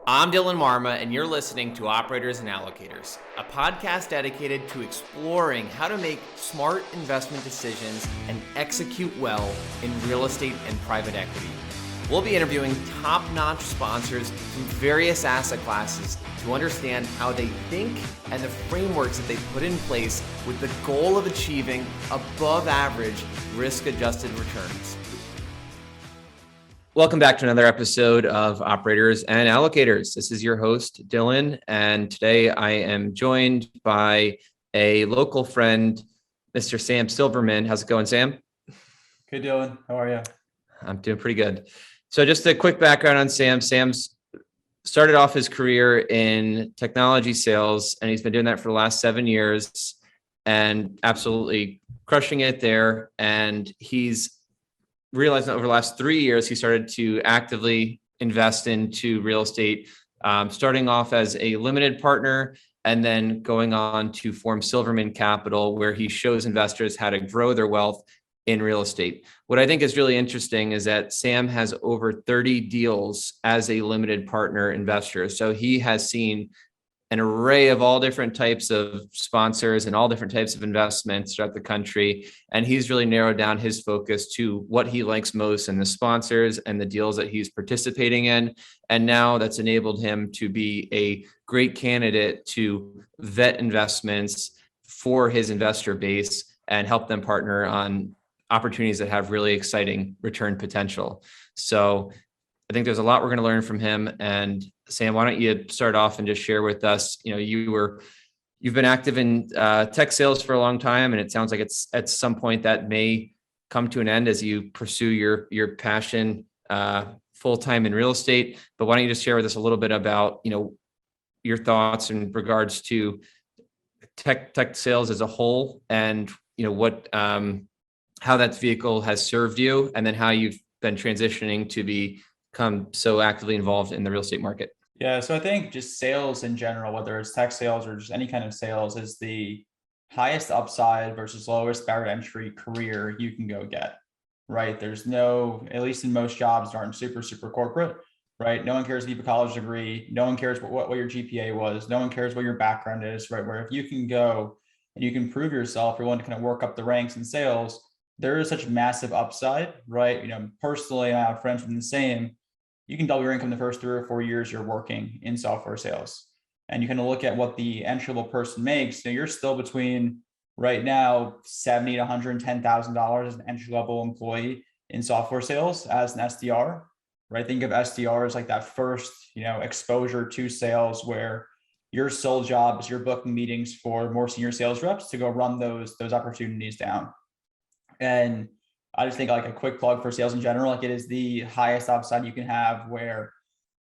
I'm Dylan Marma, and you're listening to Operators and Allocators, a podcast dedicated to exploring how to make smart investment decisions and execute well in real estate and private equity. We'll be interviewing top-notch sponsors from various asset classes to understand how they think and the frameworks that they put in place with the goal of achieving above-average risk-adjusted returns. Welcome back to another episode of Operators and Allocators. This is your host, Dylan, and today I am joined by a local friend, Mr. Sam Silverman. How's it going, Sam? Good, Dylan. How are you? I'm doing pretty good. So just a quick background on Sam. Sam's started off his career in technology sales, and he's been doing that for the last 7 years and absolutely crushing it there. And he's realized that over the last 3 years, he started to actively invest into real estate, starting off as a limited partner and then going on to form Silverman Capital, where he shows investors how to grow their wealth in real estate. What I think is really interesting is that Sam has over 30 deals as a limited partner investor. So he has seen an array of all different types of sponsors and all different types of investments throughout the country. And he's really narrowed down his focus to what he likes most and the sponsors and the deals that he's participating in. And now that's enabled him to be a great candidate to vet investments for his investor base and help them partner on opportunities that have really exciting return potential. So I think there's a lot we're going to learn from him. And Sam, why don't you start off and just share with us, you've been active in tech sales for a long time, and it sounds like it's at some point that may come to an end as you pursue your passion full-time in real estate. But why don't you just share with us a little bit about, your thoughts in regards to tech sales as a whole, and, how that vehicle has served you, and then how you've been transitioning to become so actively involved in the real estate market. Yeah, so I think just sales in general, whether it's tech sales or just any kind of sales, is the highest upside versus lowest barrier to entry career you can go get, right? There's no, at least in most jobs, aren't super corporate, right? No one cares if you have a college degree. No one cares what your GPA was. No one cares what your background is, right? Where if you can go and you can prove yourself, you're willing to kind of work up the ranks in sales, there is such massive upside, right? Personally, I have friends from the same. You can double your income the first 3 or 4 years you're working in software sales. And you kind of look at what the entry-level person makes. So you're still between right now $70,000 to $110,000 as an entry-level employee in software sales as an SDR, right? Think of SDR as like that first, exposure to sales where your sole job is you're booking meetings for more senior sales reps to go run those opportunities down. And I just think like a quick plug for sales in general, like it is the highest upside you can have, where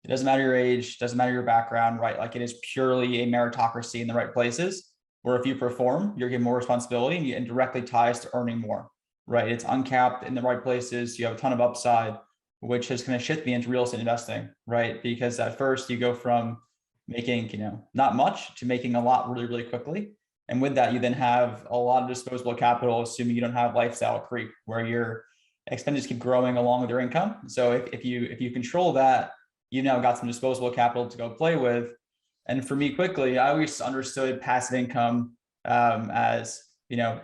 it doesn't matter your age, doesn't matter your background, right? Like it is purely a meritocracy in the right places, where if you perform, you're given more responsibility and directly ties to earning more, right? It's uncapped in the right places. You have a ton of upside, which has kind of shifted me into real estate investing, right? Because at first you go from making, not much to making a lot really quickly. And with that, you then have a lot of disposable capital, assuming you don't have lifestyle creep, where your expenses keep growing along with your income. So if you control that, you've now got some disposable capital to go play with. And for me, quickly, I always understood passive income as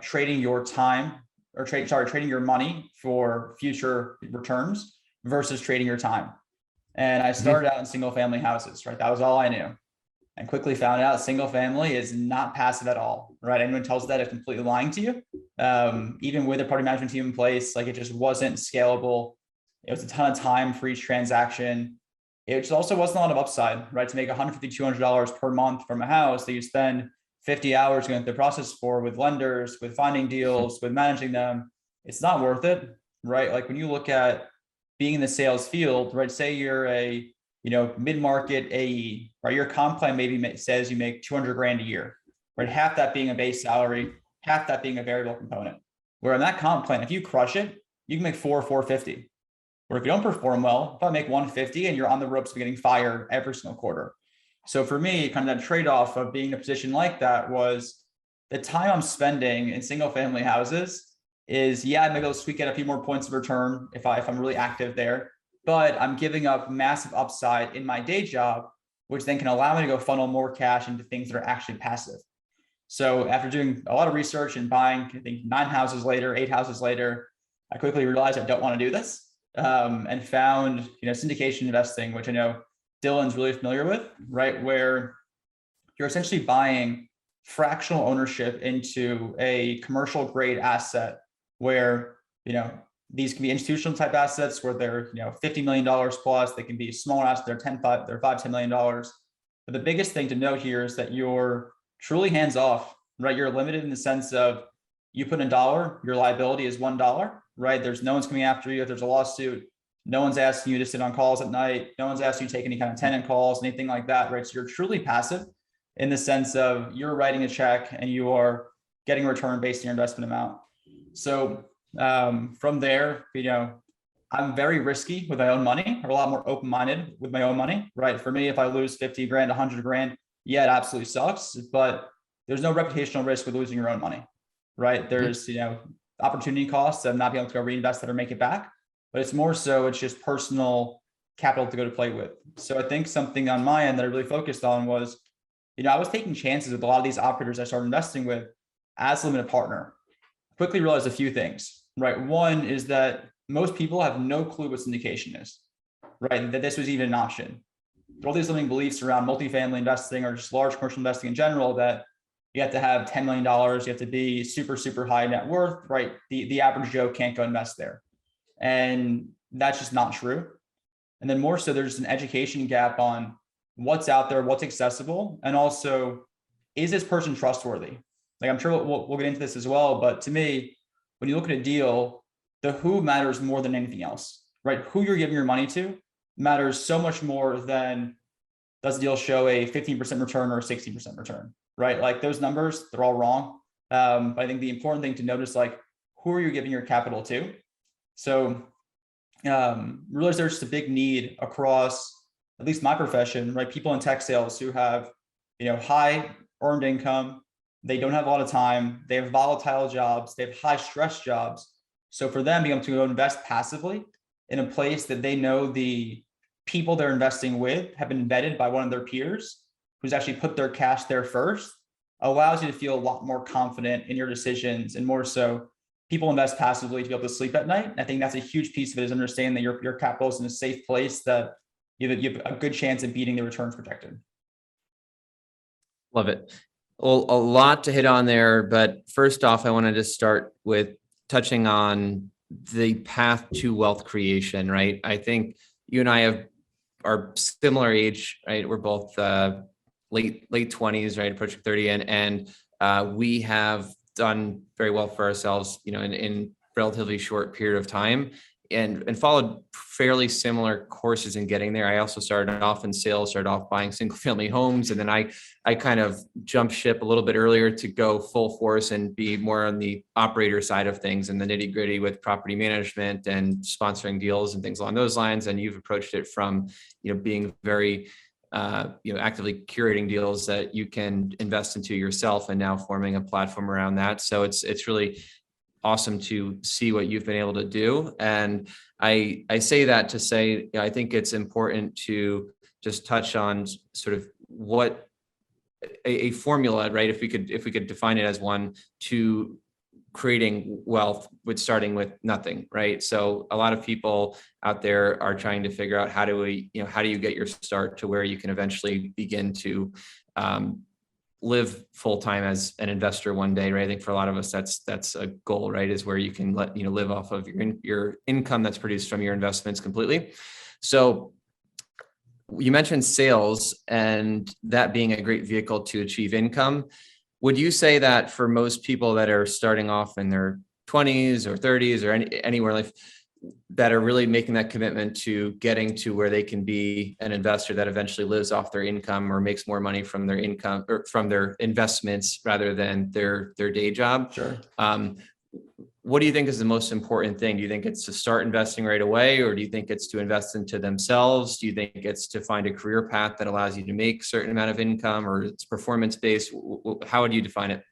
trading your time or trading your money for future returns versus trading your time. And I started out in single family houses, right? That was all I knew. And quickly found out single family is not passive at all, right? Anyone tells that is completely lying to you. Even with a property management team in place, like it just wasn't scalable. It was a ton of time for each transaction. It just also wasn't a lot of upside, right? To make $150, $200 per month from a house that you spend 50 hours going through the process for, with lenders, with finding deals, with managing them, it's not worth it, right? Like when you look at being in the sales field, right? Say you're a mid-market AE, right? Your comp plan maybe says you make 200 grand a year, right? Half that being a base salary, half that being a variable component. Where in that comp plan, if you crush it, you can make 450. Or if you don't perform well, if I make 150 and you're on the ropes of getting fired every single quarter. So for me, kind of that trade-off of being in a position like that was the time I'm spending in single family houses is, I may go squeak out a few more points of return if I'm really active there. but I'm giving up massive upside in my day job which then can allow me to go funnel more cash into things that are actually passive. So after doing a lot of research and buying, I think 9 houses later, 8 houses later, I quickly realized I don't want to do this, and found, syndication investing, which I know Dylan's really familiar with, right? Where you're essentially buying fractional ownership into a commercial grade asset where, these can be institutional type assets where they're, $50 million plus. They can be smaller assets. They're $5, $10 million. But the biggest thing to note here is that you're truly hands off, right? You're limited in the sense of you put in $1, your liability is $1, right? There's no one's coming after you. If there's a lawsuit, no one's asking you to sit on calls at night. No one's asking you to take any kind of tenant calls, anything like that, right? So you're truly passive in the sense of you're writing a check and you are getting a return based on your investment amount. So from there, I'm very risky with my own money, or a lot more open-minded with my own money, right? For me, if I lose 50 grand, 100 grand, yeah, it absolutely sucks, but there's no reputational risk with losing your own money, right? There's, opportunity costs of not being able to go reinvest that or make it back, but it's more so it's just personal capital to go to play with. So I think something on my end that I really focused on was, I was taking chances with a lot of these operators I started investing with as a limited partner. Quickly realized a few things, right? One is that most people have no clue what syndication is, right? That this was even an option. All these limiting beliefs around multifamily investing or just large commercial investing in general, that you have to have $10 million, you have to be super, super high net worth, right? The average Joe can't go invest there. And that's just not true. And then more so, there's an education gap on what's out there, what's accessible, and also, is this person trustworthy? Like, I'm sure we'll get into this as well, but to me, when you look at a deal, the who matters more than anything else, right? Who you're giving your money to matters so much more than does the deal show a 15% return or a 60% return, right? Like, those numbers, they're all wrong. But I think the important thing to notice, like, who are you giving your capital to? So realize there's just a big need across at least my profession, right? People in tech sales who have, high earned income, they don't have a lot of time, they have volatile jobs, they have high stress jobs. So for them, being able to go invest passively in a place that they know the people they're investing with have been vetted by one of their peers who's actually put their cash there first, allows you to feel a lot more confident in your decisions, and more so people invest passively to be able to sleep at night. And I think that's a huge piece of it, is understanding that your capital is in a safe place, that you have a good chance of beating the returns projected. Love it. Well, a lot to hit on there, but first off, I wanted to start with touching on the path to wealth creation, right? I think you and I are similar age, right? We're both late 20s, right? Approaching 30, and we have done very well for ourselves, in relatively short period of time, and followed fairly similar courses in getting there. I also started off in sales, started off buying single family homes. And then I kind of jumped ship a little bit earlier to go full force and be more on the operator side of things and the nitty gritty with property management and sponsoring deals and things along those lines. And you've approached it from, being very, actively curating deals that you can invest into yourself, and now forming a platform around that. So it's really awesome to see what you've been able to do. And I say that to say, I think it's important to just touch on sort of what a formula, right? If we could define it as one, to creating wealth with starting with nothing, right? So a lot of people out there are trying to figure out how do you get your start to where you can eventually begin to live full-time as an investor one day, right? I think for a lot of us, that's a goal, right? Is where you can live off of your income that's produced from your investments completely. So you mentioned sales and that being a great vehicle to achieve income. Would you say that for most people that are starting off in their 20s or 30s or anywhere like that are really making that commitment to getting to where they can be an investor that eventually lives off their income or makes more money from their income or from their investments rather than their day job? Sure. What do you think is the most important thing? Do you think it's to start investing right away, or do you think it's to invest into themselves? Do you think it's to find a career path that allows you to make a certain amount of income, or it's performance-based? How would you define it?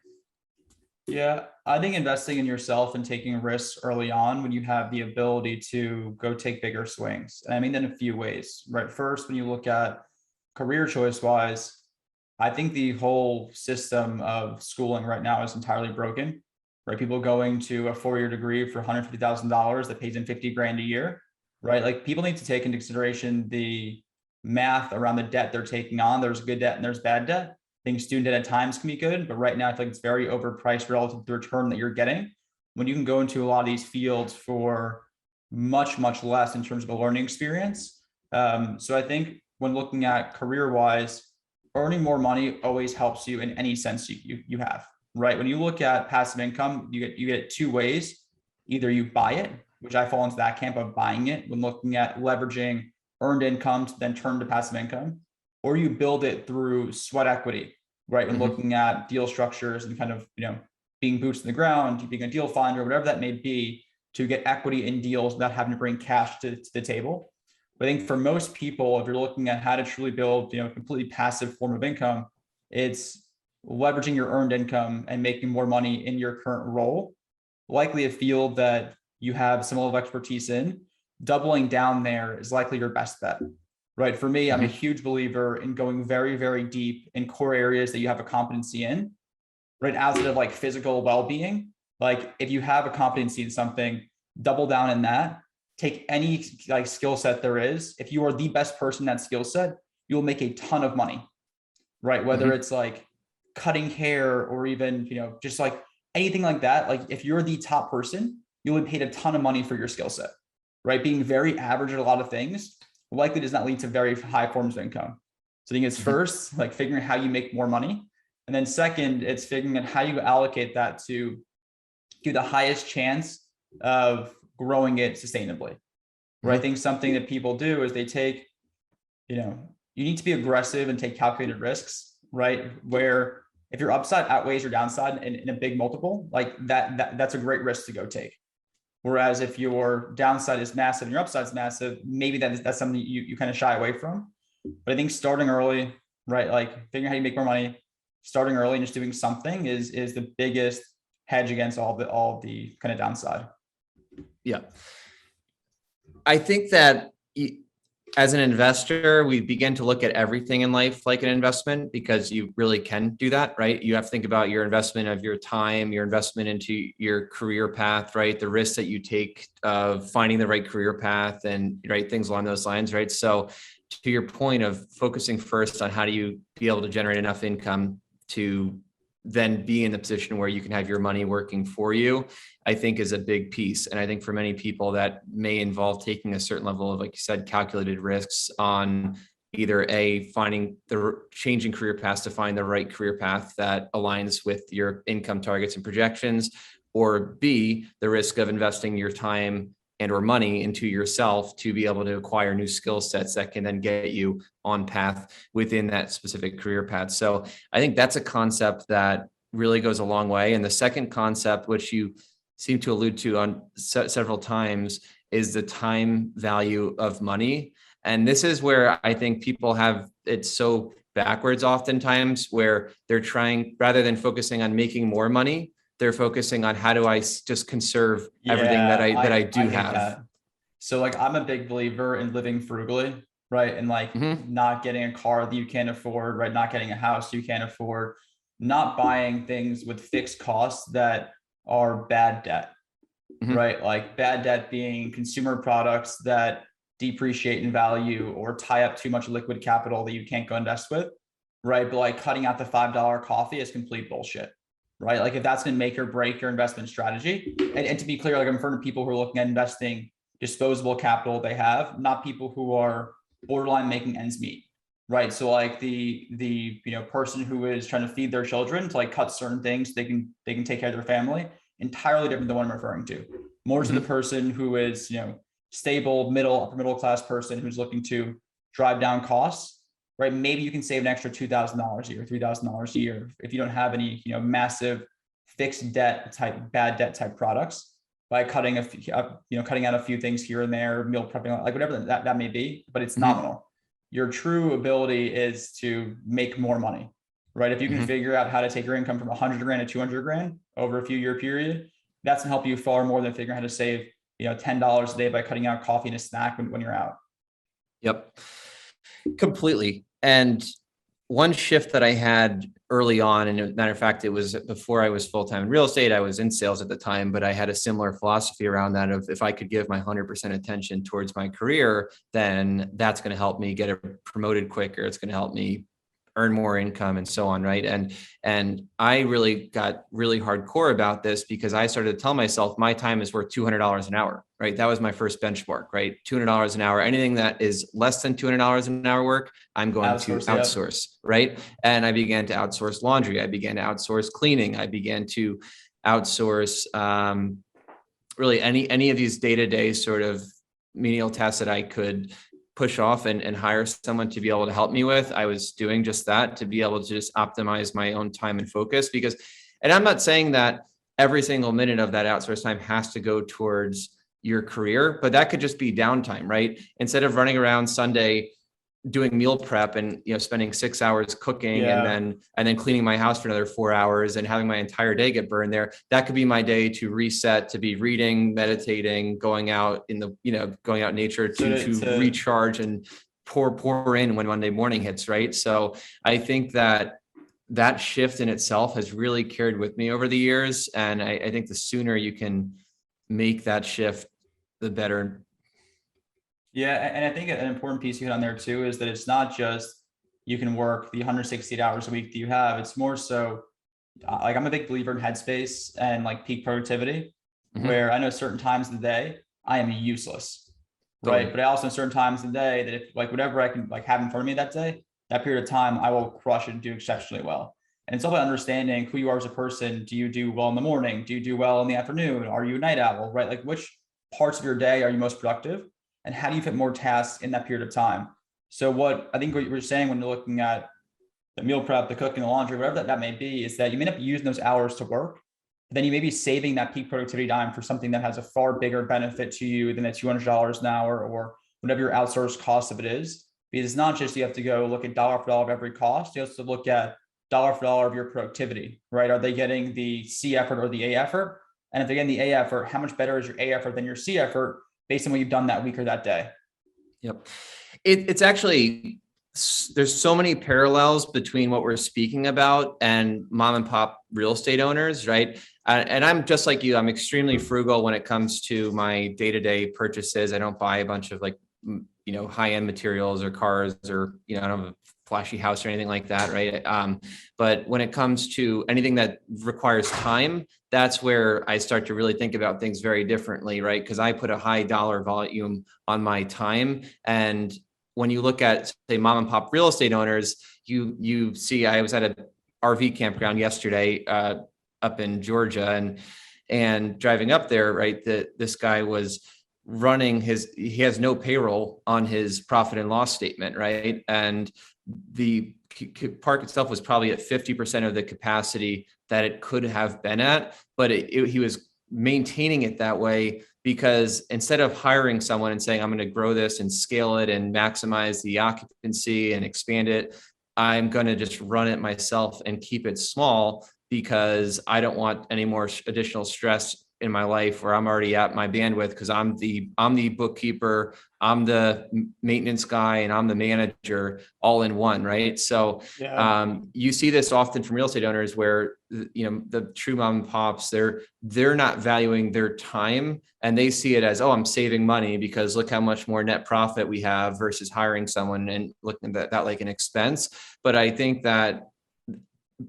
Yeah, I think investing in yourself and taking risks early on when you have the ability to go take bigger swings. And I mean that in a few ways, right? First, when you look at career choice wise, I think the whole system of schooling right now is entirely broken, right? People going to a 4-year degree for $150,000 that pays them 50 grand a year, right? Like people need to take into consideration the math around the debt they're taking on. There's good debt and there's bad debt. I think student debt at times can be good, but right now I feel like it's very overpriced relative to the return that you're getting when you can go into a lot of these fields for much, much less in terms of a learning experience. So I think when looking at career wise, earning more money always helps you in any sense you have, right? When you look at passive income, you get it two ways. Either you buy it, which I fall into that camp of buying it when looking at leveraging earned income to then turn to passive income, or you build it through sweat equity, right? When looking at deal structures and kind of, being boots in the ground, being a deal finder, whatever that may be, to get equity in deals without having to bring cash to the table. But I think for most people, if you're looking at how to truly build, a completely passive form of income, it's leveraging your earned income and making more money in your current role, likely a field that you have some level of expertise in. Doubling down there is likely your best bet, right? For me, I'm a huge believer in going very, very deep in core areas that you have a competency in, right? Outside of like physical well-being, like if you have a competency in something, double down in that. Take any like skill set there is. If you are the best person in that skill set, you'll make a ton of money, right? Whether it's like cutting hair or even, just like anything like that. Like if you're the top person, you'll be paid a ton of money for your skill set, right? Being very average at a lot of things likely does not lead to very high forms of income. So I think it's first, like figuring out how you make more money. And then second, it's figuring out how you allocate that to give the highest chance of growing it sustainably. Right. I think something that people do is they take, you need to be aggressive and take calculated risks, right? Where if your upside outweighs your downside in a big multiple, like that's a great risk to go take. Whereas if your downside is massive and your upside is massive, maybe that's something you kind of shy away from. But I think starting early, right? Like figuring out how you make more money, starting early and just doing something is the biggest hedge against all the kind of downside. Yeah. I think that as an investor, we begin to look at everything in life like an investment because you really can do that, right? You have to think about your investment of your time, your investment into your career path, right? The risks that you take of finding the right career path and right things along those lines, right? So to your point of focusing first on how do you be able to generate enough income to then be in the position where you can have your money working for you, I think is a big piece. And I think for many people that may involve taking a certain level of, like you said, calculated risks on either finding the changing career paths to find the right career path that aligns with your income targets and projections, or B, the risk of investing your time and or money into yourself to be able to acquire new skill sets that can then get you on path within that specific career path. So I think that's a concept that really goes a long way. And the second concept, which you seem to allude to on several times, is the time value of money. And this is where I think people have it so backwards oftentimes, where they're trying, rather than focusing on making more money, they're focusing on how do I just conserve everything that I do have. That. So like, I'm a big believer in living frugally, right? And like not getting a car that you can't afford, right? Not getting a house you can't afford, not buying things with fixed costs that are bad debt, right? Like bad debt being consumer products that depreciate in value or tie up too much liquid capital that you can't go invest with, right? But like cutting out the $5 coffee is complete bullshit. Right? Like if that's going to make or break your investment strategy. And to be clear, like I'm referring to people who are looking at investing disposable capital they have, not people who are borderline making ends meet. Right. So like the person who is trying to feed their children to like cut certain things, they can take care of their family, entirely different than what I'm referring to. More to the person who is, stable, upper middle class person who's looking to drive down costs. Right, maybe you can save an extra $2,000 a year, $3,000 a year if you don't have any, massive fixed debt type, bad debt type products by cutting cutting out a few things here and there, meal prepping, like whatever that may be. But it's nominal. Your true ability is to make more money, right? If you can figure out how to take your income from 100 grand to 200 grand over a few year period, that's gonna help you far more than figuring out how to save, $10 a day by cutting out coffee and a snack when you're out. Yep. Completely. And one shift that I had early on, and as a matter of fact, it was before I was full-time in real estate. I was in sales at the time, but I had a similar philosophy around that of if I could give my 100% attention towards my career, then that's going to help me get promoted quicker. It's going to help me earn more income and so on, right? And I really got really hardcore about this because I started to tell myself my time is worth $200 an hour, right? That was my first benchmark, right? $200 an hour. Anything that is less than $200 an hour work, I'm going to Outsource, yeah. outsource, right? And I began to outsource laundry. I began to outsource cleaning. I began to outsource really any of these day-to-day sort of menial tasks that I could push off and hire someone to be able to help me with. I was doing just that to be able to just optimize my own time and focus because, and I'm not saying that every single minute of that outsourced time has to go towards your career, but that could just be downtime, right? Instead of running around Sunday doing meal prep and spending 6 hours cooking and then cleaning my house for another 4 hours and having my entire day get burned there, that could be my day to reset, to be reading, meditating, going out in the going out in nature to recharge and pour in when Monday morning hits, right? So I think that shift in itself has really carried with me over the years, and I think the sooner you can make that shift, the better. Yeah, and I think an important piece you hit on there too is that it's not just you can work the 168 hours a week that you have. It's more so like I'm a big believer in headspace and like peak productivity, where I know certain times of the day I am useless, right? But I also know certain times of the day that if like whatever I can like have in front of me that day, that period of time, I will crush it and do exceptionally well. And it's all about understanding who you are as a person. Do you do well in the morning? Do you do well in the afternoon? Are you a night owl, right? Like which parts of your day are you most productive? And how do you fit more tasks in that period of time? So what I think what you're saying when you're looking at the meal prep, the cooking, the laundry, whatever that may be, is that you may not be using those hours to work, but then you may be saving that peak productivity time for something that has a far bigger benefit to you than the $200 an hour or whatever your outsourced cost of it is. Because it's not just you have to go look at dollar for dollar of every cost. You have to look at dollar for dollar of your productivity, right? Are they getting the C effort or the A effort? And if they're getting the A effort, how much better is your A effort than your C effort based on what you've done that week or that day? Yep. It's actually, there's so many parallels between what we're speaking about and mom and pop real estate owners, right? And I'm just like you, I'm extremely frugal when it comes to my day-to-day purchases. I don't buy a bunch of like, high-end materials or cars or, I don't have a flashy house or anything like that, right? But when it comes to anything that requires time, that's where I start to really think about things very differently, right? Because I put a high dollar volume on my time. And when you look at, say, mom and pop real estate owners, you see, I was at an RV campground yesterday up in Georgia and driving up there, right? This guy was running he has no payroll on his profit and loss statement, right? And the park itself was probably at 50% of the capacity that it could have been at, but he was maintaining it that way because instead of hiring someone and saying, I'm going to grow this and scale it and maximize the occupancy and expand it, I'm going to just run it myself and keep it small because I don't want any more additional stress in my life where I'm already at my bandwidth because I'm the bookkeeper, I'm the maintenance guy, and I'm the manager all in one, right? So you see this often from real estate owners where the true mom and pops, they're not valuing their time and they see it as, oh, I'm saving money because look how much more net profit we have versus hiring someone and looking at that like an expense. But I think that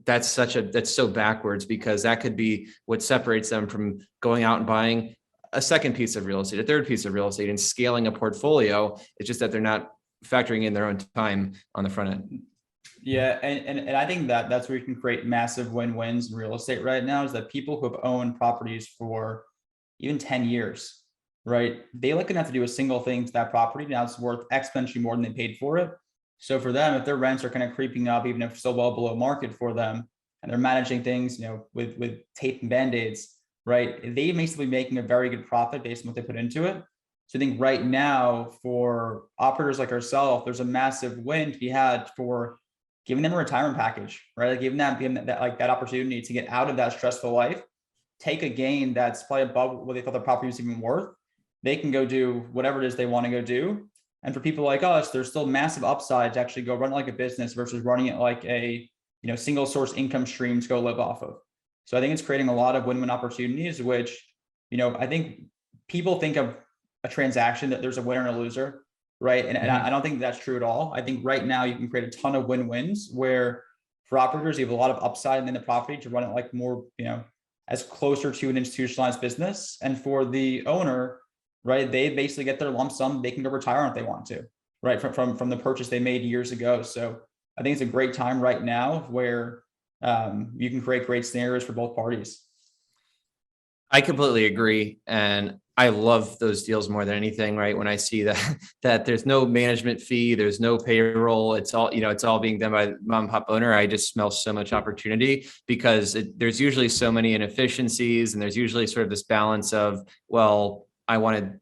that's so backwards because that could be what separates them from going out and buying a second piece of real estate, a third piece of real estate, and scaling a portfolio. It's just that they're not factoring in their own time on the front end. Yeah, and I think that's where you can create massive win-wins in real estate right now is that people who have owned properties for even 10 years, right? They like enough to do a single thing to that property. Now it's worth exponentially more than they paid for it. So for them, if their rents are kind of creeping up, even if still well below market for them, and they're managing things, with tape and band-aids, right? They may still be making a very good profit based on what they put into it. So I think right now for operators like ourselves, there's a massive win to be had for giving them a retirement package, right? Like giving them that opportunity to get out of that stressful life, take a gain that's probably above what they thought the property was even worth. They can go do whatever it is they want to go do. And for people like us, there's still massive upside to actually go run it like a business versus running it like a, single source income stream to go live off of. So I think it's creating a lot of win-win opportunities, which, I think people think of a transaction that there's a winner and a loser, right? And I don't think that's true at all. I think right now you can create a ton of win-wins where for operators, you have a lot of upside in the property to run it like more, as closer to an institutionalized business. And for the owner, right, they basically get their lump sum. They can go retire if they want to, right, from the purchase they made years ago. So I think it's a great time right now where you can create great scenarios for both parties. I completely agree. And I love those deals more than anything, right? When I see that there's no management fee, there's no payroll, it's all being done by the mom and pop owner. I just smell so much opportunity because there's usually so many inefficiencies, and there's usually sort of this balance of, well, I wanted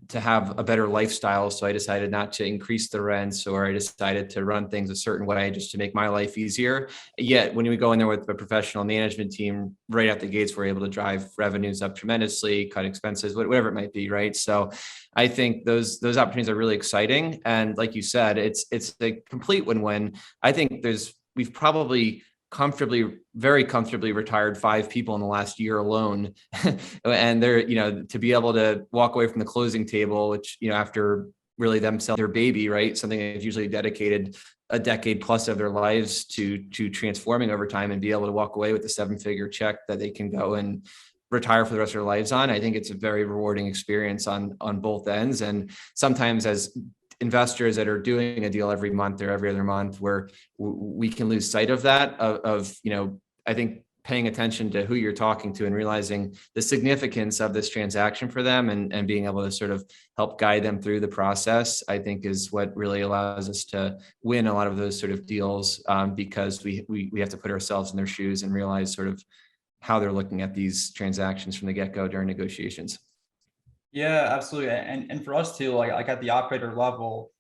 to have a better lifestyle, so I decided not to increase the rents, or I decided to run things a certain way just to make my life easier. Yet when we go in there with a professional management team, right out the gates, we're able to drive revenues up tremendously, cut expenses, whatever it might be, right? So I think those opportunities are really exciting. And like you said, it's a complete win-win. I think we've probably very comfortably retired 5 people in the last year alone. And they're, to be able to walk away from the closing table, which, after really them selling their baby, right? Something that's usually dedicated a decade plus of their lives to transforming over time, and be able to walk away with a 7-figure check that they can go and retire for the rest of their lives on. I think it's a very rewarding experience on both ends. And sometimes as investors that are doing a deal every month or every other month, where we can lose sight of that, I think paying attention to who you're talking to and realizing the significance of this transaction for them, and being able to sort of help guide them through the process, I think is what really allows us to win a lot of those sort of deals, because we have to put ourselves in their shoes and realize sort of how they're looking at these transactions from the get-go during negotiations. Yeah, absolutely. And for us too, like at the operator level,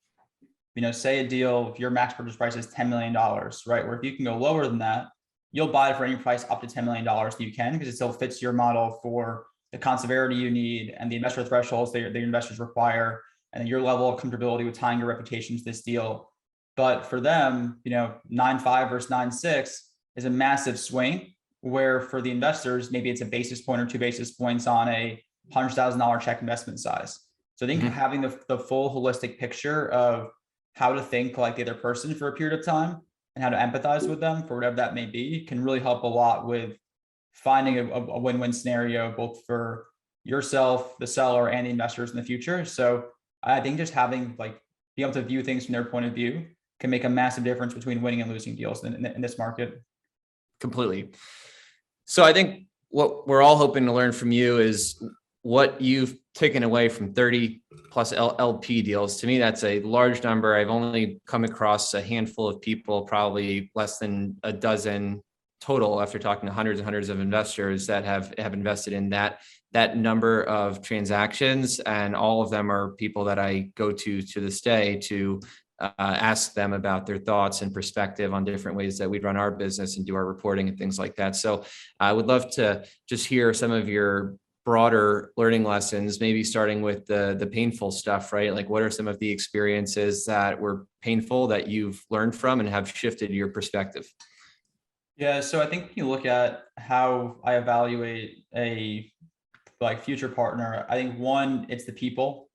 say a deal, if your max purchase price is $10 million, right? Where if you can go lower than that, you'll buy it for any price up to $10 million that you can, because it still fits your model for the conservativity you need and the investor thresholds that the investors require, and your level of comfortability with tying your reputation to this deal. But for them, 9.5 versus 9.6 is a massive swing, where for the investors, maybe it's a basis point or 2 basis points on a $100,000 check investment size. So I think having the full holistic picture of how to think like the other person for a period of time, and how to empathize with them for whatever that may be, can really help a lot with finding a win-win scenario, both for yourself, the seller, and the investors in the future. So I think just having being able to view things from their point of view can make a massive difference between winning and losing deals in this market. Completely. So I think what we're all hoping to learn from you is what you've taken away from 30 plus LP deals. To me, that's a large number. I've only come across a handful of people, probably less than a dozen total, after talking to hundreds and hundreds of investors that have invested in that number of transactions. And all of them are people that I go to this day to ask them about their thoughts and perspective on different ways that we run our business and do our reporting and things like that. So I would love to just hear some of your broader learning lessons, maybe starting with the painful stuff, right? Like, what are some of the experiences that were painful that you've learned from and have shifted your perspective? Yeah, so I think when you look at how I evaluate a future partner, I think one, it's the people,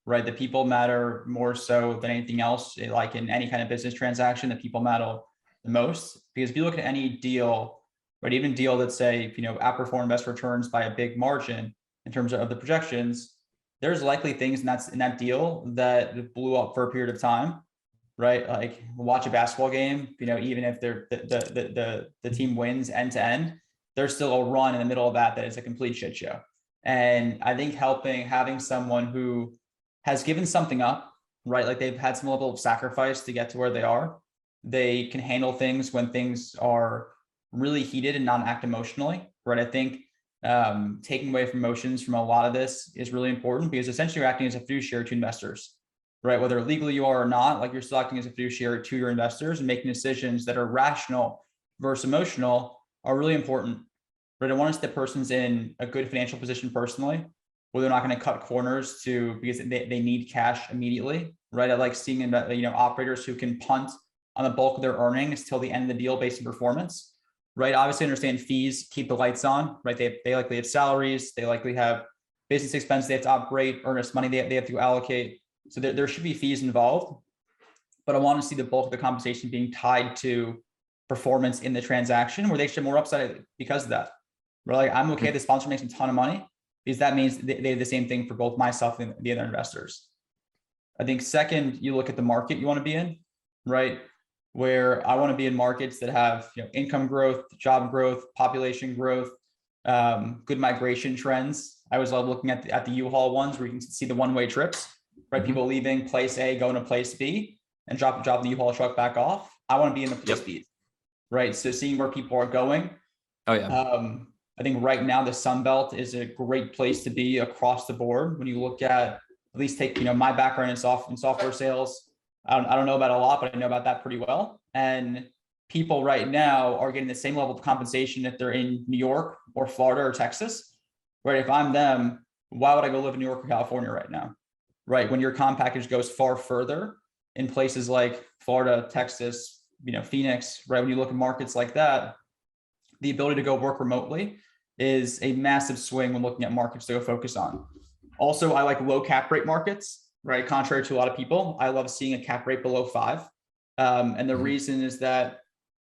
right? The people matter more so than anything else. Like in any kind of business transaction, the people matter the most, because if you look at any deal, right, even deal that say, outperform best returns by a big margin in terms of the projections, there's likely things in that deal that blew up for a period of time, right? Like, watch a basketball game, even if the team wins end to end, there's still a run in the middle of that is a complete shit show. And I think having someone who has given something up, right? Like, they've had some level of sacrifice to get to where they are. They can handle things when things are really heated and not act emotionally, right? I think taking away from emotions from a lot of this is really important, because essentially you're acting as a fiduciary to investors, right? Whether legally you are or not, like, you're still acting as a fiduciary to your investors, and making decisions that are rational versus emotional are really important. But I want to see the person's in a good financial position personally, where they're not going to cut corners because they need cash immediately. right? I like seeing, operators who can punt on the bulk of their earnings till the end of the deal based on performance, right? Obviously understand fees keep the lights on, right? They likely have salaries, they likely have business expenses they have to operate, earnest money they have to allocate. So there should be fees involved, but I want to see the bulk of the compensation being tied to performance in the transaction where they should have more upside because of that. We're like, I'm okay if the sponsor makes a ton of money because that means they do the same thing for both myself and the other investors. I think second, you look at the market you want to be in, right? Where I want to be in markets that have income growth, job growth, population growth, good migration trends. I always love looking at the U-Haul ones where you can see the one-way trips, right? People leaving place A, going to place B, and drop the U-Haul truck back off. I want to be in the place B, right? So seeing where people are going. Oh yeah. I think right now the Sun Belt is a great place to be across the board. When you look at least take my background in software sales. I don't know about a lot, but I know about that pretty well. And people right now are getting the same level of compensation if they're in New York or Florida or Texas, right? If I'm them, why would I go live in New York or California right now, right? When your comp package goes far further in places like Florida, Texas, Phoenix, right? When you look at markets like that, the ability to go work remotely is a massive swing when looking at markets to go focus on. Also, I like low cap rate markets, right? Contrary to a lot of people, I love seeing a cap rate below 5. And the reason is that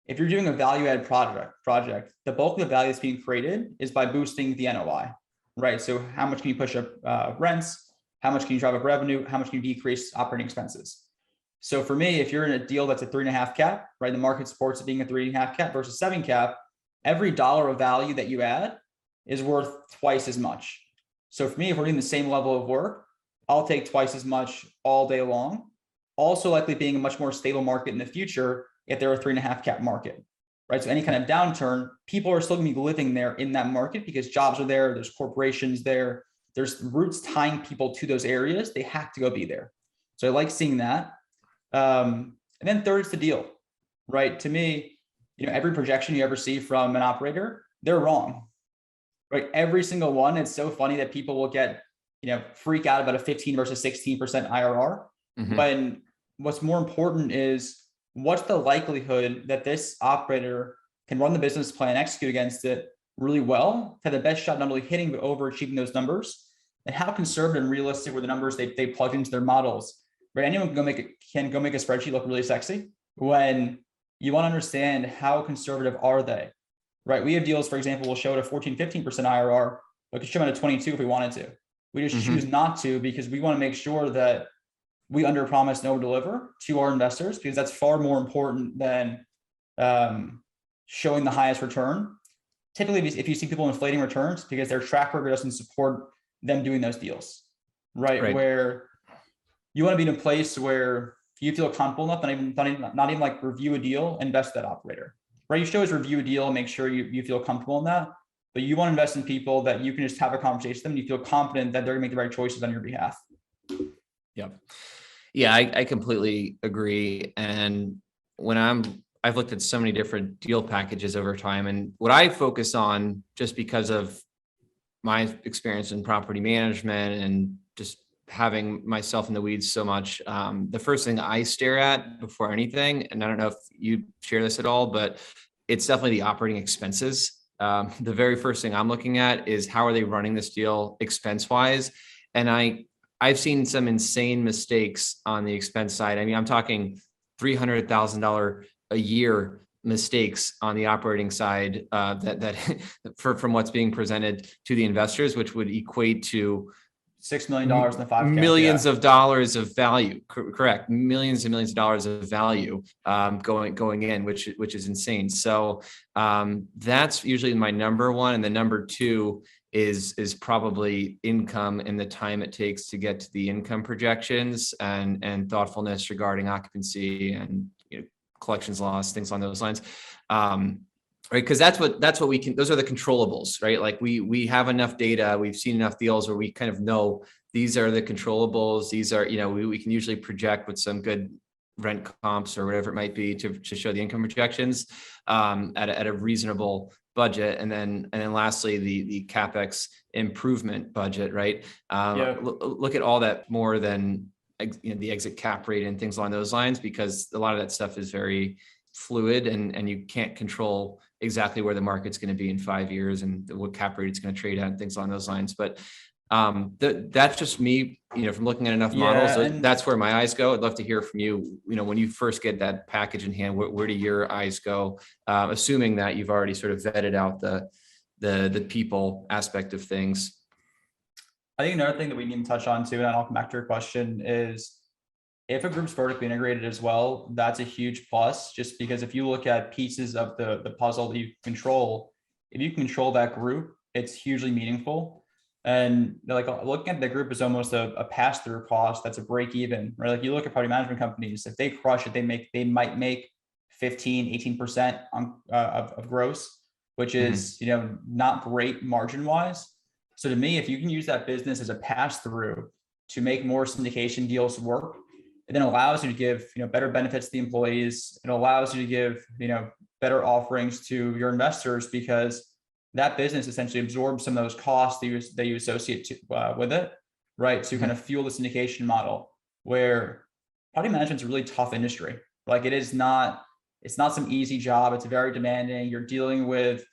if you're doing a value add project, the bulk of the value that's being created is by boosting the NOI, right? So how much can you push up rents? How much can you drive up revenue? How much can you decrease operating expenses? So for me, if you're in a deal that's a 3.5 cap, right? The market supports it being a 3.5 cap versus 7 cap. Every dollar of value that you add is worth twice as much. So for me, if we're doing the same level of work, I'll take twice as much all day long. Also likely being a much more stable market in the future if they're a 3.5 cap market, right? So any kind of downturn, people are still gonna be living there in that market because jobs are there, there's corporations there, there's roots tying people to those areas. They have to go be there. So I like seeing that. And then third is the deal, right? To me, every projection you ever see from an operator, they're wrong, right? Every single one. It's so funny that people will get, freak out about a 15 versus 16% IRR. When what's more important is what's the likelihood that this operator can run the business plan, execute against it really well, to have the best shot not only hitting but overachieving those numbers, and how conservative and realistic were the numbers they plugged into their models. Right? Anyone can go make a spreadsheet look really sexy when you want to understand how conservative are they. Right? We have deals, for example, we'll show it a 14, 15% IRR, but could show it at 22 if we wanted to. We just choose not to because we want to make sure that we under promise and over deliver to our investors, because that's far more important than showing the highest return. Typically, if you see people inflating returns because their track record doesn't support them doing those deals, right? Where you want to be in a place where you feel comfortable enough, not even like review a deal, invest that operator, right? You should always review a deal and make sure you feel comfortable in that, but you want to invest in people that you can just have a conversation with them and you feel confident that they're gonna make the right choices on your behalf. Yep. Yeah, I completely agree. And when I've looked at so many different deal packages over time, and what I focus on, just because of my experience in property management and just having myself in the weeds so much, the first thing I stare at before anything, and I don't know if you share this at all, but it's definitely the operating expenses. The very first thing I'm looking at is how are they running this deal expense-wise? And I've seen some insane mistakes on the expense side. I mean, I'm talking $300,000 a year mistakes on the operating side from what's being presented to the investors, which would equate to $6 million in the 5 millions of dollars of value. Correct, millions and millions of dollars of value going in, which is insane. So that's usually my number one, and the number two is probably income and the time it takes to get to the income projections and thoughtfulness regarding occupancy and collections loss, things along those lines. Right, because that's what we can. Those are the controllables, right? Like we have enough data, we've seen enough deals where we kind of know these are the controllables. These are we can usually project with some good rent comps or whatever it might be to show the income projections at a reasonable budget. And then lastly, the CapEx improvement budget, right? Look at all that more than the exit cap rate and things along those lines, because a lot of that stuff is very fluid and you can't control exactly where the market's going to be in 5 years and what cap rate it's going to trade at and things along those lines. But that's just me, from looking at enough models. So that's where my eyes go. I'd love to hear from you. When you first get that package in hand, where do your eyes go? Assuming that you've already sort of vetted out the people aspect of things. I think another thing that we need to touch on too, and I'll come back to your question, is if a group's vertically integrated as well, that's a huge plus, just because if you look at pieces of the puzzle that you control, if you control that group, it's hugely meaningful. And like looking at the group is almost a pass-through cost. That's a break even, right? Like you look at property management companies, if they crush it, they might make 15-18% on of gross, which is not great margin wise. So to me, if you can use that business as a pass-through to make more syndication deals work, it then allows you to give better benefits to the employees. It allows you to give better offerings to your investors, because that business essentially absorbs some of those costs that you associate with it, right? To kind of fuel the syndication model, where property management is a really tough industry. Like it's not some easy job. It's very demanding. You're dealing with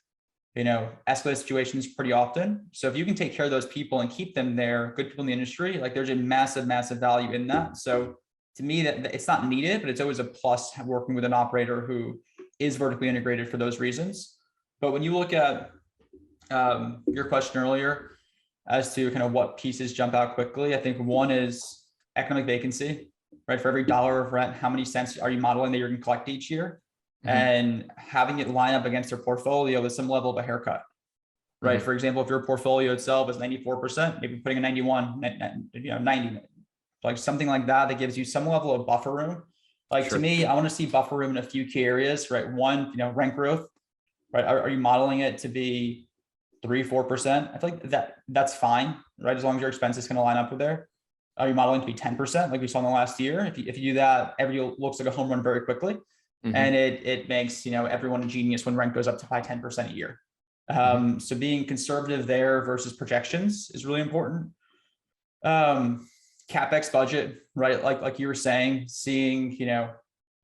escalated situations pretty often. So if you can take care of those people and keep them there, good people in the industry, like there's a massive, massive value in that. So to me, that it's not needed, but it's always a plus working with an operator who is vertically integrated for those reasons. But when you look at your question earlier as to kind of what pieces jump out quickly, I think one is economic vacancy, right? For every dollar of rent, how many cents are you modeling that you're going to collect each year? And having it line up against their portfolio with some level of a haircut, right? For example, if your portfolio itself is 94%, maybe putting a 91, 90, like something like that gives you some level of buffer room. Like to me, I want to see buffer room in a few key areas, right? One, rent growth, right? Are you modeling it to be 3-4%? I feel like that's fine, right? As long as your expenses kind of line up with there. Are you modeling to be 10% like we saw in the last year? If you do that, every deal looks like a home run very quickly. And it makes everyone a genius when rent goes up to by 10% a year. So being conservative there versus projections is really important. CapEx budget, right? Like you were saying, seeing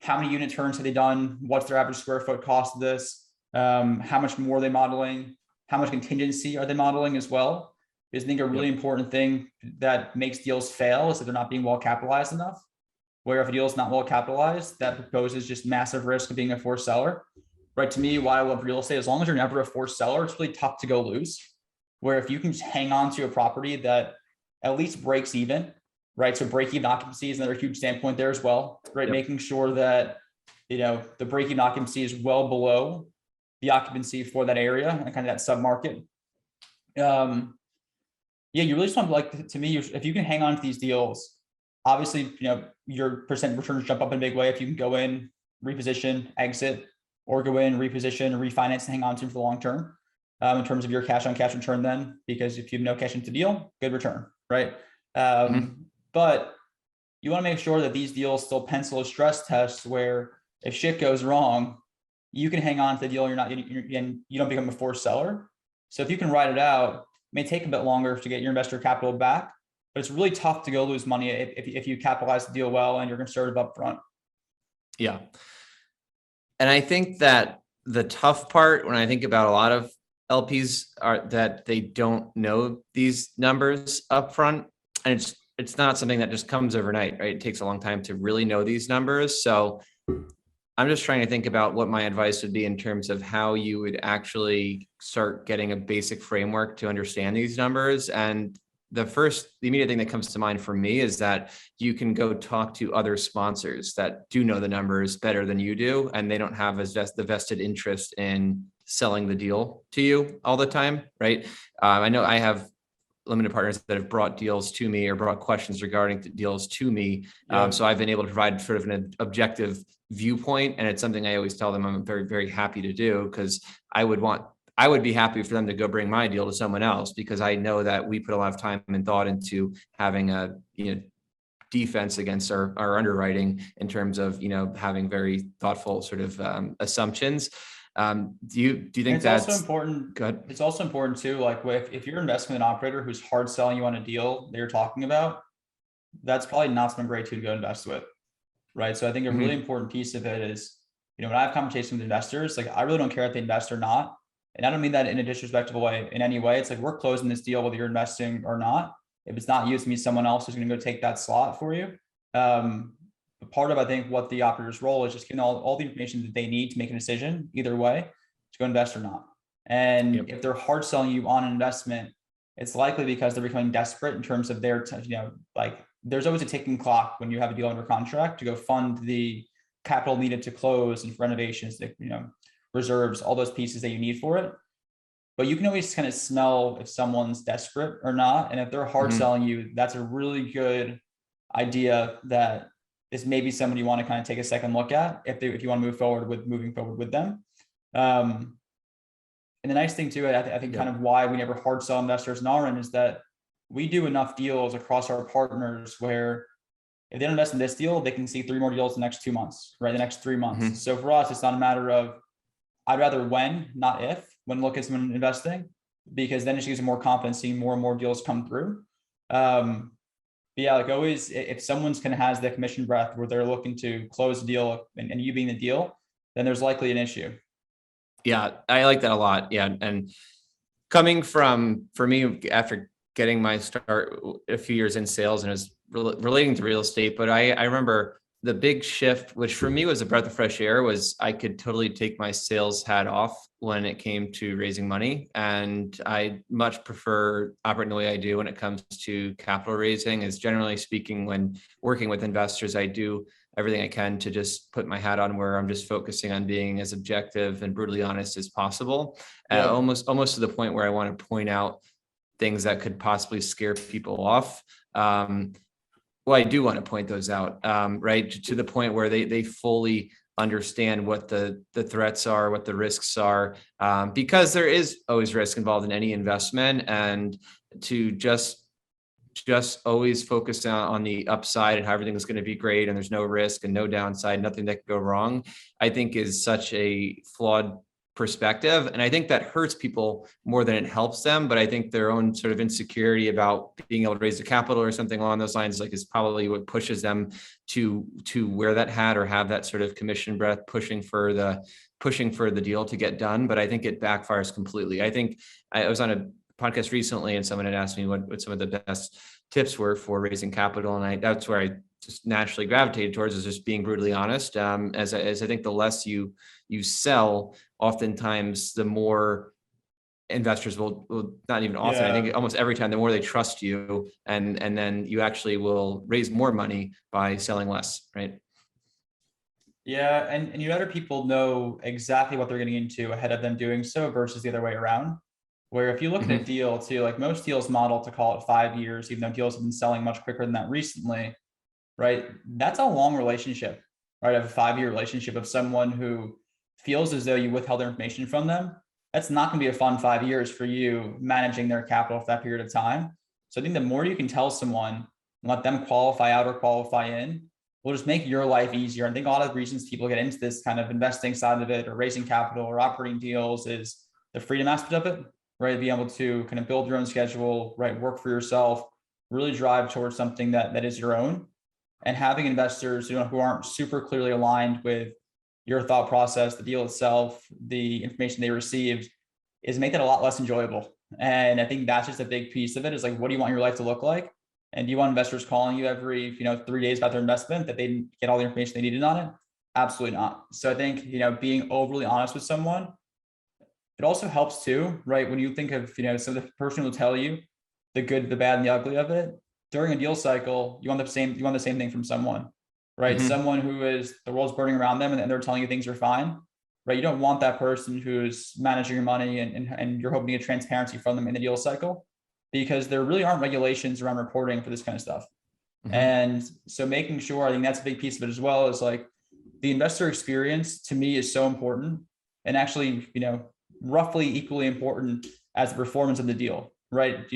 how many unit turns have they done? What's their average square foot cost of this? How much more are they modeling? How much contingency are they modeling as well? Because I think a really important thing that makes deals fail is that they're not being well capitalized enough. Where if a deal is not well capitalized, that proposes just massive risk of being a forced seller, right? To me, why I love real estate, as long as you're never a forced seller, it's really tough to go lose. Where if you can just hang on to a property that at least breaks even, right? So break-even occupancy is another huge standpoint there as well, right? Making sure that, the break-even occupancy is well below the occupancy for that area and kind of that sub-market. You really just want to me, if you can hang on to these deals, obviously, your percent returns jump up in a big way if you can go in, reposition, exit, or go in, reposition, refinance, and hang on to them for the long term. In terms of your cash on cash return, then, because if you have no cash into deal, good return, right? But you want to make sure that these deals still pencil as stress tests, where if shit goes wrong, you can hang on to the deal. You don't become a forced seller. So if you can ride it out, it may take a bit longer to get your investor capital back. But it's really tough to go lose money if you capitalize the deal well and you're conservative up front. Yeah. And I think that the tough part when I think about a lot of LPs are that they don't know these numbers up front. And it's not something that just comes overnight, right? It takes a long time to really know these numbers. So I'm just trying to think about what my advice would be in terms of how you would actually start getting a basic framework to understand these numbers. And the immediate thing that comes to mind for me is that you can go talk to other sponsors that do know the numbers better than you do, and they don't have the vested interest in selling the deal to you all the time, right? I know I have limited partners that have brought deals to me or brought questions regarding deals to me. So I've been able to provide sort of an objective viewpoint, and it's something I always tell them I'm very, very happy to do, because I would be happy for them to go bring my deal to someone else, because I know that we put a lot of time and thought into having a defense against our underwriting in terms of having very thoughtful sort of assumptions. Do you think that's also important? Good. It's also important too, like if you're investing in an operator who's hard selling you on a deal that you're talking about, that's probably not someone great to go invest with, right? So I think a really important piece of it is, when I have conversations with investors, like I really don't care if they invest or not. And I don't mean that in a disrespectful way in any way. It's like, we're closing this deal whether you're investing or not. If it's not you, it's gonna be someone else who's gonna go take that slot for you. But part of, I think, what the operator's role is just getting all the information that they need to make a decision either way to go invest or not. And Yep. if they're hard selling you on an investment, it's likely because they're becoming desperate in terms of their, like there's always a ticking clock when you have a deal under contract to go fund the capital needed to close and for renovations, reserves, all those pieces that you need for it. But you can always kind of smell if someone's desperate or not. And if they're hard selling you, that's a really good idea that is maybe someone you want to kind of take a second look at if you want to moving forward with them. And the nice thing too, I think kind of why we never hard sell investors in our end is that we do enough deals across our partners where if they don't invest in this deal, they can see 3 more deals in the next 2 months, right? The next 3 months. So for us, it's not a matter of, I'd rather when, not if, when look at someone investing, because then it gives them more confidence seeing more and more deals come through. Yeah, like always, if someone's kind of has the commission breath where they're looking to close the deal and you being the deal, then there's likely an issue. Yeah, I like that a lot. Yeah. And coming from, for me, after getting my start a few years in sales and is relating to real estate, but I remember the big shift, which for me was a breath of fresh air, was I could totally take my sales hat off when it came to raising money. And I much prefer operating the way I do when it comes to capital raising. Is generally speaking, when working with investors, I do everything I can to just put my hat on where I'm just focusing on being as objective and brutally honest as possible. Almost to the point where I want to point out things that could possibly scare people off. Well, I do want to point those out, right, to the point where they fully understand what the threats are, what the risks are, because there is always risk involved in any investment, and to just always focus on the upside and how everything's going to be great and there's no risk and no downside, nothing that could go wrong, I think is such a flawed perspective. And I think that hurts people more than it helps them. But I think their own sort of insecurity about being able to raise the capital or something along those lines, like, is probably what pushes them to wear that hat or have that sort of commission breath, pushing for the deal to get done. But I think it backfires completely. I think I was on a podcast recently and someone had asked me what some of the best tips were for raising capital. And that's where I just naturally gravitated towards, is just being brutally honest. As I think the less you sell, oftentimes the more investors will not even often, I think almost every time, the more they trust you, and then you actually will raise more money by selling less, right? Yeah, and you other people know exactly what they're getting into ahead of them doing so versus the other way around. Where if you look at a deal too, like most deals model to call it 5 years, even though deals have been selling much quicker than that recently, right? That's a long relationship, right? Of a 5-year relationship of someone who feels as though you withheld their information from them. That's not going to be a fun 5 years for you managing their capital for that period of time. So I think the more you can tell someone and let them qualify out or qualify in, will just make your life easier. I think a lot of the reasons people get into this kind of investing side of it or raising capital or operating deals is the freedom aspect of it, right? Being able to kind of build your own schedule, right? Work for yourself, really drive towards something that is your own. And having investors, who aren't super clearly aligned with your thought process, the deal itself, the information they received, is make that a lot less enjoyable. And I think that's just a big piece of it, is like, what do you want your life to look like? And do you want investors calling you every 3 days about their investment that they get all the information they needed on it? Absolutely not. So I think being overly honest with someone, it also helps too, right? When you think of so the person will tell you the good, the bad, and the ugly of it during a deal cycle. You want the same thing from someone, right? Someone who is, the world's burning around them and they're telling you things are fine, right? You don't want that person who's managing your money and you're hoping to get transparency from them in the deal cycle, because there really aren't regulations around reporting for this kind of stuff. And so making sure, I think that's a big piece of it as well, is like the investor experience to me is so important, and actually, roughly equally important as the performance of the deal, right?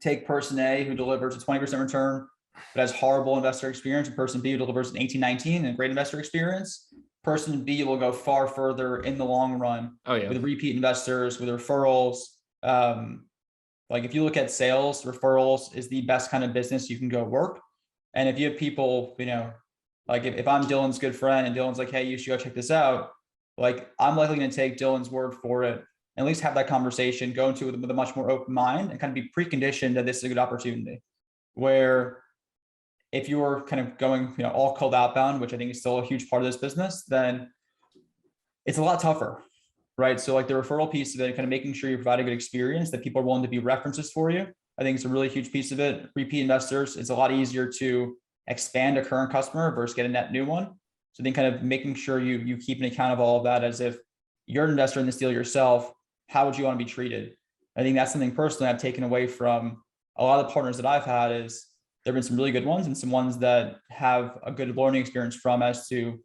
Take person A who delivers a 20% return, but has horrible investor experience, and person B who delivers an 18-19 and great investor experience. Person B will go far further in the long run with repeat investors, with referrals, Like if you look at sales, referrals is the best kind of business you can go work. And if you have people, like if I'm Dylan's good friend and Dylan's like, hey, you should go check this out. Like I'm likely going to take Dylan's word for it, at least have that conversation, go into it with a much more open mind and kind of be preconditioned that this is a good opportunity. Where if you're kind of going, all cold outbound, which I think is still a huge part of this business, then it's a lot tougher, right? So like the referral piece of it, kind of making sure you provide a good experience, that people are willing to be references for you. I think it's a really huge piece of it. Repeat investors, it's a lot easier to expand a current customer versus get a net new one. So then kind of making sure you keep an account of all of that, as if you're an investor in this deal yourself, how would you want to be treated? I think that's something personally I've taken away from a lot of the partners that I've had. Is there've been some really good ones and some ones that have a good learning experience from, as to,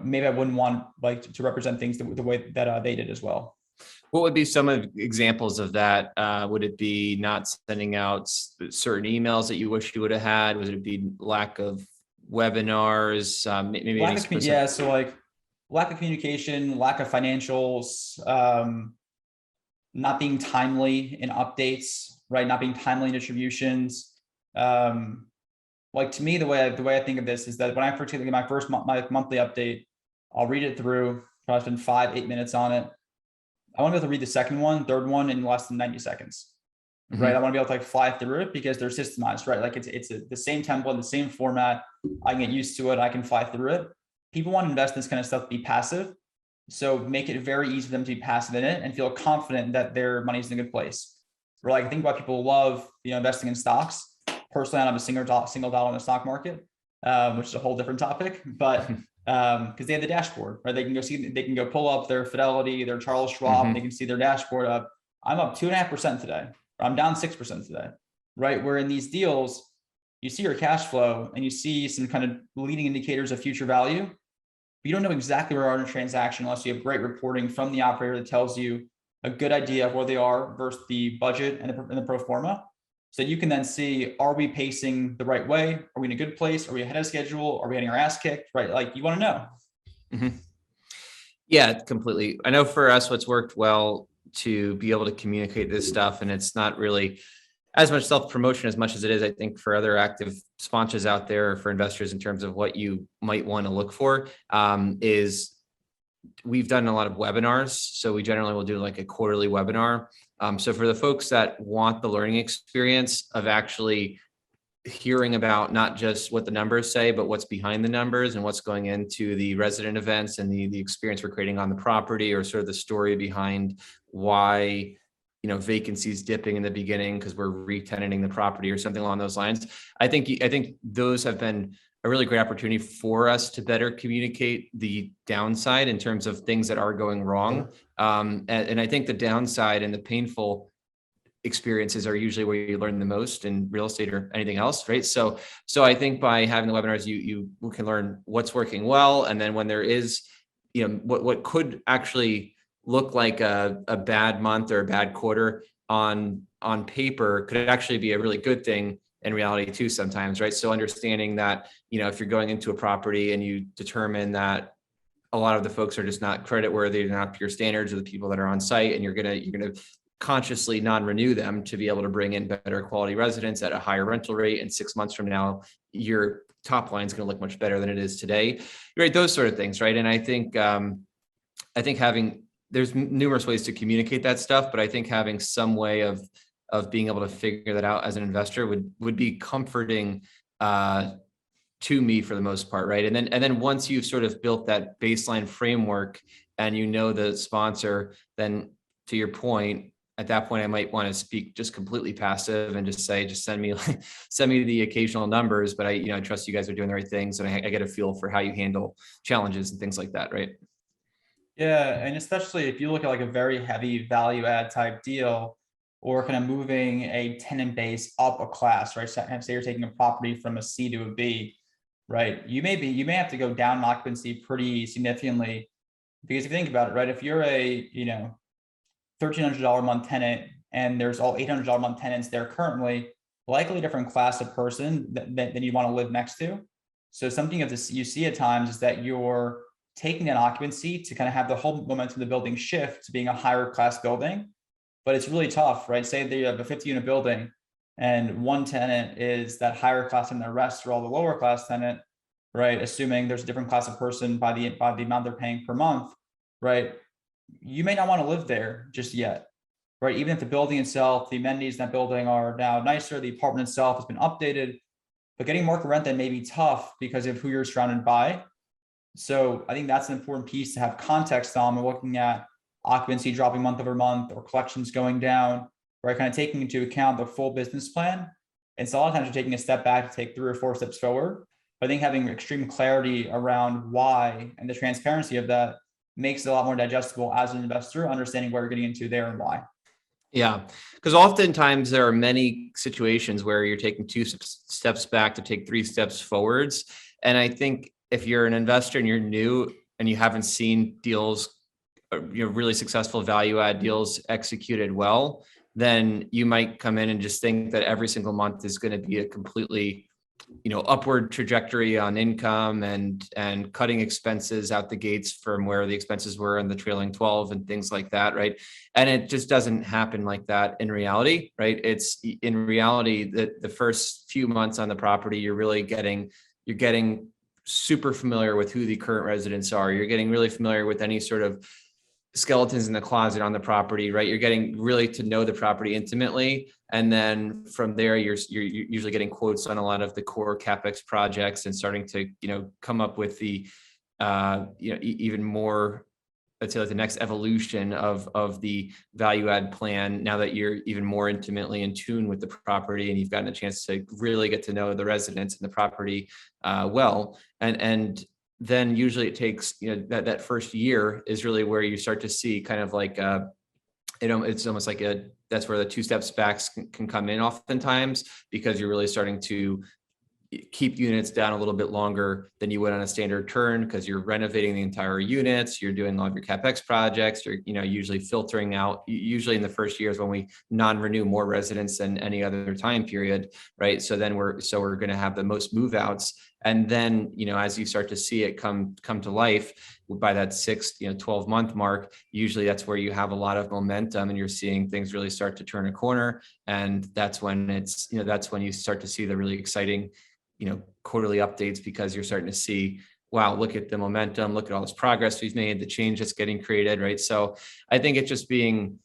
maybe I wouldn't want like to represent things the way that they did as well. What would be some of examples of that? Would it be not sending out certain emails that you wish you would have had? Would it be lack of webinars? So like lack of communication, lack of financials, not being timely in updates, right? Not being timely in distributions. Like to me, the way I think of this is that when I first get my monthly update, I'll read it through, probably spend 5-8 minutes on it. I want to be able to read the second one, third one in less than 90 seconds, right? I want to be able to like fly through it because they're systemized, right? Like it's the same template, the same format. I can get used to it. I can fly through it. People want to invest in this kind of stuff to be passive. So make it very easy for them to be passive in it and feel confident that their money's in a good place. Or like, I think why people love, investing in stocks. Personally, I don't have a single dollar in the stock market, which is a whole different topic, but because they have the dashboard, right? They can go pull up their Fidelity, their Charles Schwab, they can see their dashboard up. I'm up 2.5% today, or I'm down 6% today, right? Where in these deals, you see your cash flow and you see some kind of leading indicators of future value. But you don't know exactly where you are in a transaction unless you have great reporting from the operator that tells you a good idea of where they are versus the budget and the pro forma. So you can then see, are we pacing the right way? Are we in a good place? Are we ahead of schedule? Are we getting our ass kicked? Right? Like you want to know. Yeah, completely. I know for us, what's worked well to be able to communicate this stuff, and it's not really as much self-promotion as much as it is, I think, for other active sponsors out there, or for investors in terms of what you might want to look for, is we've done a lot of webinars. So we generally will do like a quarterly webinar. So for the folks that want the learning experience of actually hearing about not just what the numbers say, but what's behind the numbers and what's going into the resident events and the experience we're creating on the property, or sort of the story behind why, vacancies dipping in the beginning because we're re-tenanting the property or something along those lines. I think those have been a really great opportunity for us to better communicate the downside in terms of things that are going wrong. And I think the downside and the painful experiences are usually where you learn the most in real estate or anything else, right? So I think by having the webinars, you can learn what's working well, and then when there is, what could actually look like a bad month or a bad quarter on paper could actually be a really good thing in reality too sometimes, right? So understanding that, if you're going into a property and you determine that a lot of the folks are just not credit worthy, they're not up to your standards, or the people that are on site, and you're gonna consciously non-renew them to be able to bring in better quality residents at a higher rental rate. And 6 months from now, your top line is going to look much better than it is today, right? Those sort of things, right? And I think there's numerous ways to communicate that stuff, but I think having some way of being able to figure that out as an investor would be comforting to me for the most part, right? And then once you've sort of built that baseline framework and the sponsor, then to your point, at that point, I might want to speak just completely passive and just say, send me the occasional numbers, but I trust you guys are doing the right things, and I get a feel for how you handle challenges and things like that, right? Yeah, and especially if you look at like a very heavy value add type deal, or kind of moving a tenant base up a class, right? So say you're taking a property from a C to a B, right? You may have to go down in occupancy pretty significantly, because if you think about it, right? If you're a $1,300 a month tenant and there's all $800 a month tenants there currently, likely a different class of person than you want to live next to. So something of this you see at times is that you're taking an occupancy to kind of have the whole momentum of the building shift to being a higher class building. but it's really tough, right? Say that you have a 50-unit building and one tenant is that higher class and the rest are all the lower class tenant, right? Assuming there's a different class of person by the amount they're paying per month, right? You may not want to live there just yet, right? Even if the building itself, the amenities in that building are now nicer, the apartment itself has been updated, but getting market rent then may be tough because of who you're surrounded by. So I think that's an important piece to have context on. We're looking at occupancy dropping month over month or collections going down, right? Kind of taking into account the full business plan. And so a lot of times you're taking a step back to take 3 or 4 steps forward. But I think having extreme clarity around why and the transparency of that makes it a lot more digestible as an investor, understanding what you're getting into there and why. Yeah, because oftentimes there are many situations where you're taking 2 steps back to take 3 steps forwards. And I think if you're an investor and you're new and you haven't seen deals, really successful value add deals executed well, then you might come in and just think that every single month is going to be a completely upward trajectory on income and cutting expenses out the gates from where the expenses were in the trailing 12 and things like that, right? And it just doesn't happen like that in reality, right? It's in reality that the first few months on the property, you're getting super familiar with who the current residents are. You're getting really familiar with any sort of skeletons in the closet on the property, right? You're getting really to know the property intimately. And then from there, you're usually getting quotes on a lot of the core CapEx projects and starting to, come up with the, even more, let's say like the next evolution of the value add plan. Now that you're even more intimately in tune with the property and you've gotten a chance to really get to know the residents and the property well. And then usually it takes, that first year is really where you start to see kind of like, it's almost like that's where the 2 steps back can come in oftentimes, because you're really starting to keep units down a little bit longer than you would on a standard turn, because you're renovating the entire units, you're doing all of your CapEx projects, you're usually filtering out. Usually in the first years when we non-renew more residents than any other time period, right? So then we're going to have the most move outs. And then, as you start to see it come to life by that 6, 12-month mark, usually that's where you have a lot of momentum and you're seeing things really start to turn a corner. And that's when that's when you start to see the really exciting, quarterly updates, because you're starting to see, wow, look at the momentum, look at all this progress we've made, the change that's getting created, right? So I think it's just being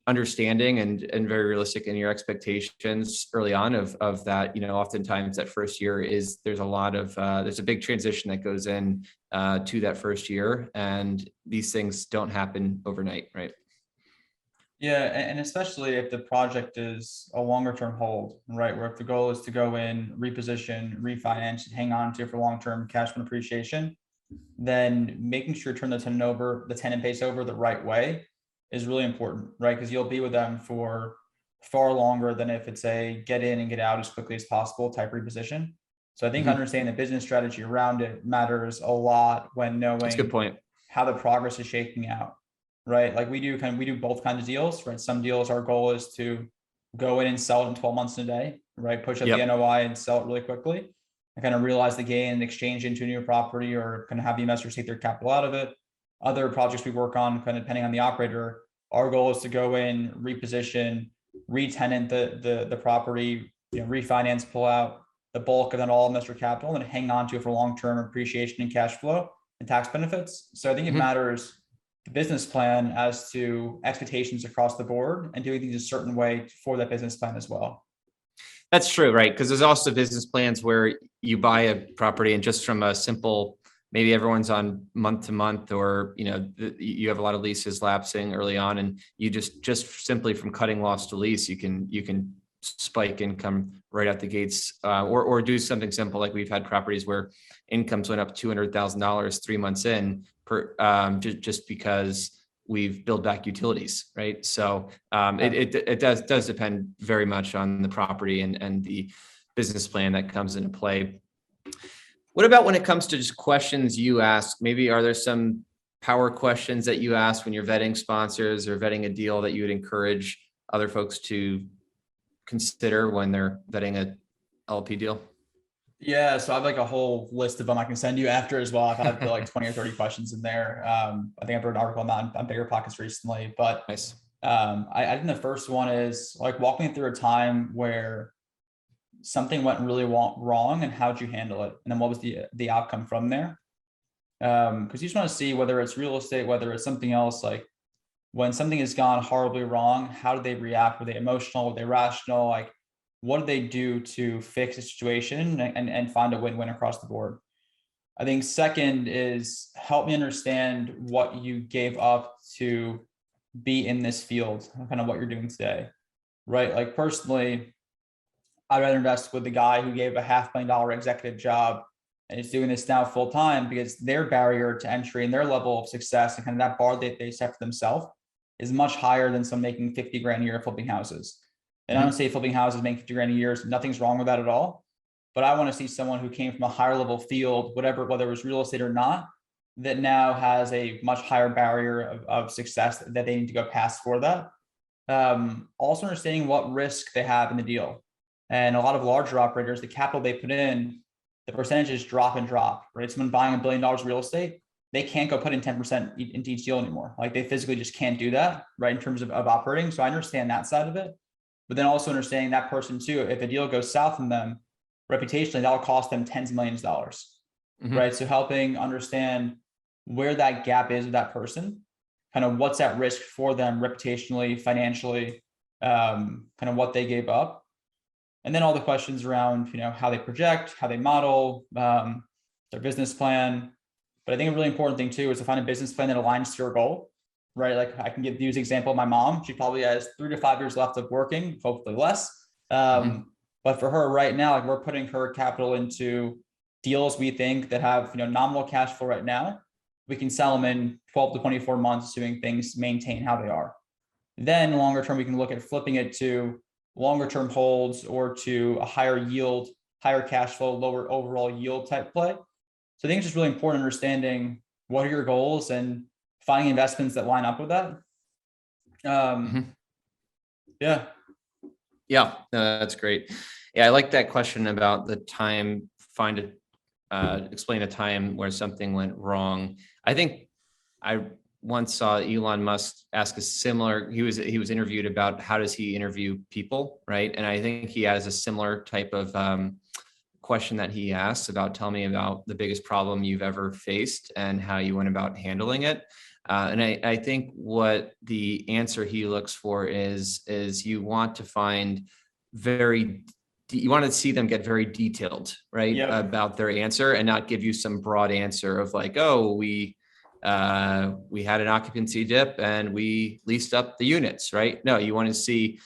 understanding and very realistic in your expectations early on of that. Oftentimes that first year there's a big transition that goes in to that first year, and these things don't happen overnight, right? Yeah, and especially if the project is a longer term hold, right? Where if the goal is to go in, reposition, refinance, and hang on to it for long-term cash flow appreciation, then making sure to turn the tenant base over the right way is really important, right? Because you'll be with them for far longer than if it's a get in and get out as quickly as possible type reposition. So I think understanding the business strategy around it matters a lot when knowing That's a good point. how the progress is shaking out, right? Like we do both kinds of deals, right? Some deals, our goal is to go in and sell it in 12 months in a day, right? Push up the NOI and sell it really quickly and kind of realize the gain and exchange into a new property, or kind of have the investors take their capital out of it. Other projects we work on, kind of depending on the operator, our goal is to go in, reposition, re-tenant the property, refinance, pull out the bulk of that all investor capital, and then hang on to it for long-term appreciation and cash flow and tax benefits. So I think it matters the business plan as to expectations across the board and doing things a certain way for that business plan as well. That's true, right? Because there's also business plans where you buy a property and just from a simple, maybe everyone's on month to month, or you have a lot of leases lapsing early on, and you just simply from cutting loss to lease, you can spike income right out the gates, or do something simple like we've had properties where incomes went up $200,000 3 months in just because we've billed back utilities, right? So it does depend very much on the property and the business plan that comes into play. What about when it comes to just questions you ask? Maybe are there some power questions that you ask when you're vetting sponsors or vetting a deal that you would encourage other folks to consider when they're vetting a LP deal? Yeah, so I have like a whole list of them I can send you after as well. I've had like 20 or 30 questions in there. I think I wrote an article on Bigger Pockets recently, but Nice. I think the first one is like walking through a time where something went really wrong and how'd you handle it? And then what was the outcome from there? Because you just want to see whether it's real estate, whether it's something else, like when something has gone horribly wrong, how did they react? Were they emotional? Were they rational? Like, what did they do to fix the situation and find a win-win across the board? I think second is help me understand what you gave up to be in this field, kind of what you're doing today, right? Like personally, I'd rather invest with the guy who gave a $500,000 executive job and is doing this now full time, because their barrier to entry and their level of success and kind of that bar that they set for themselves is much higher than some making 50 grand a year flipping houses. And I don't say flipping houses making 50 grand a year, nothing's wrong with that at all. But I want to see someone who came from a higher level field, whatever, whether it was real estate or not, that now has a much higher barrier of success that they need to go past for that. Also understanding what risk they have in the deal. And a lot of larger operators, the capital they put in, the percentages drop and drop, right? Someone buying $1 billion of real estate, they can't go put in 10% into each deal anymore. Like they physically just can't do that, right? In terms of operating. So I understand that side of it, but then also understanding that person too, if a deal goes south from them, reputationally, that'll cost them tens of millions of dollars, right? So helping understand where that gap is with that person, kind of what's at risk for them reputationally, financially, kind of what they gave up. And then all the questions around, how they project, how they model, their business plan. But I think a really important thing too is to find a business plan that aligns to your goal, right? Like I can use the example of my mom. She probably has 3 to 5 years left of working, hopefully less. But for her right now, like we're putting her capital into deals we think that have, nominal cash flow right now. We can sell them in 12 to 24 months, assuming things maintain how they are. Then longer term, we can look at flipping it to longer term holds or to a higher yield, higher cash flow, lower overall yield type play. So I think it's just really important understanding what are your goals and finding investments that line up with that. Yeah. Yeah, no, that's great. Yeah, I like that question about the time, explain a time where something went wrong. I think I once saw Elon Musk ask a similar, he was interviewed about how does he interview people, right? And I think he has a similar type of question that he asks about, tell me about the biggest problem you've ever faced and how you went about handling it. And I think what the answer he looks for is you want to find you want to see them get very detailed, right? Yep. About their answer and not give you some broad answer of like, oh, we had an occupancy dip and we leased up the units, right? No, you want to see,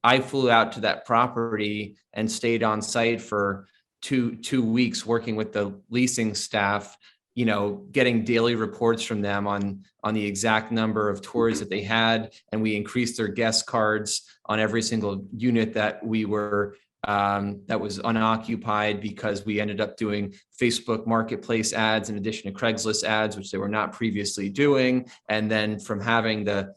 I flew out to that property and stayed on site for two weeks working with the leasing staff, getting daily reports from them on the exact number of tours that they had. And we increased their guest cards on every single unit that we were that was unoccupied, because we ended up doing Facebook marketplace ads in addition to Craigslist ads, which they were not previously doing. And then from having the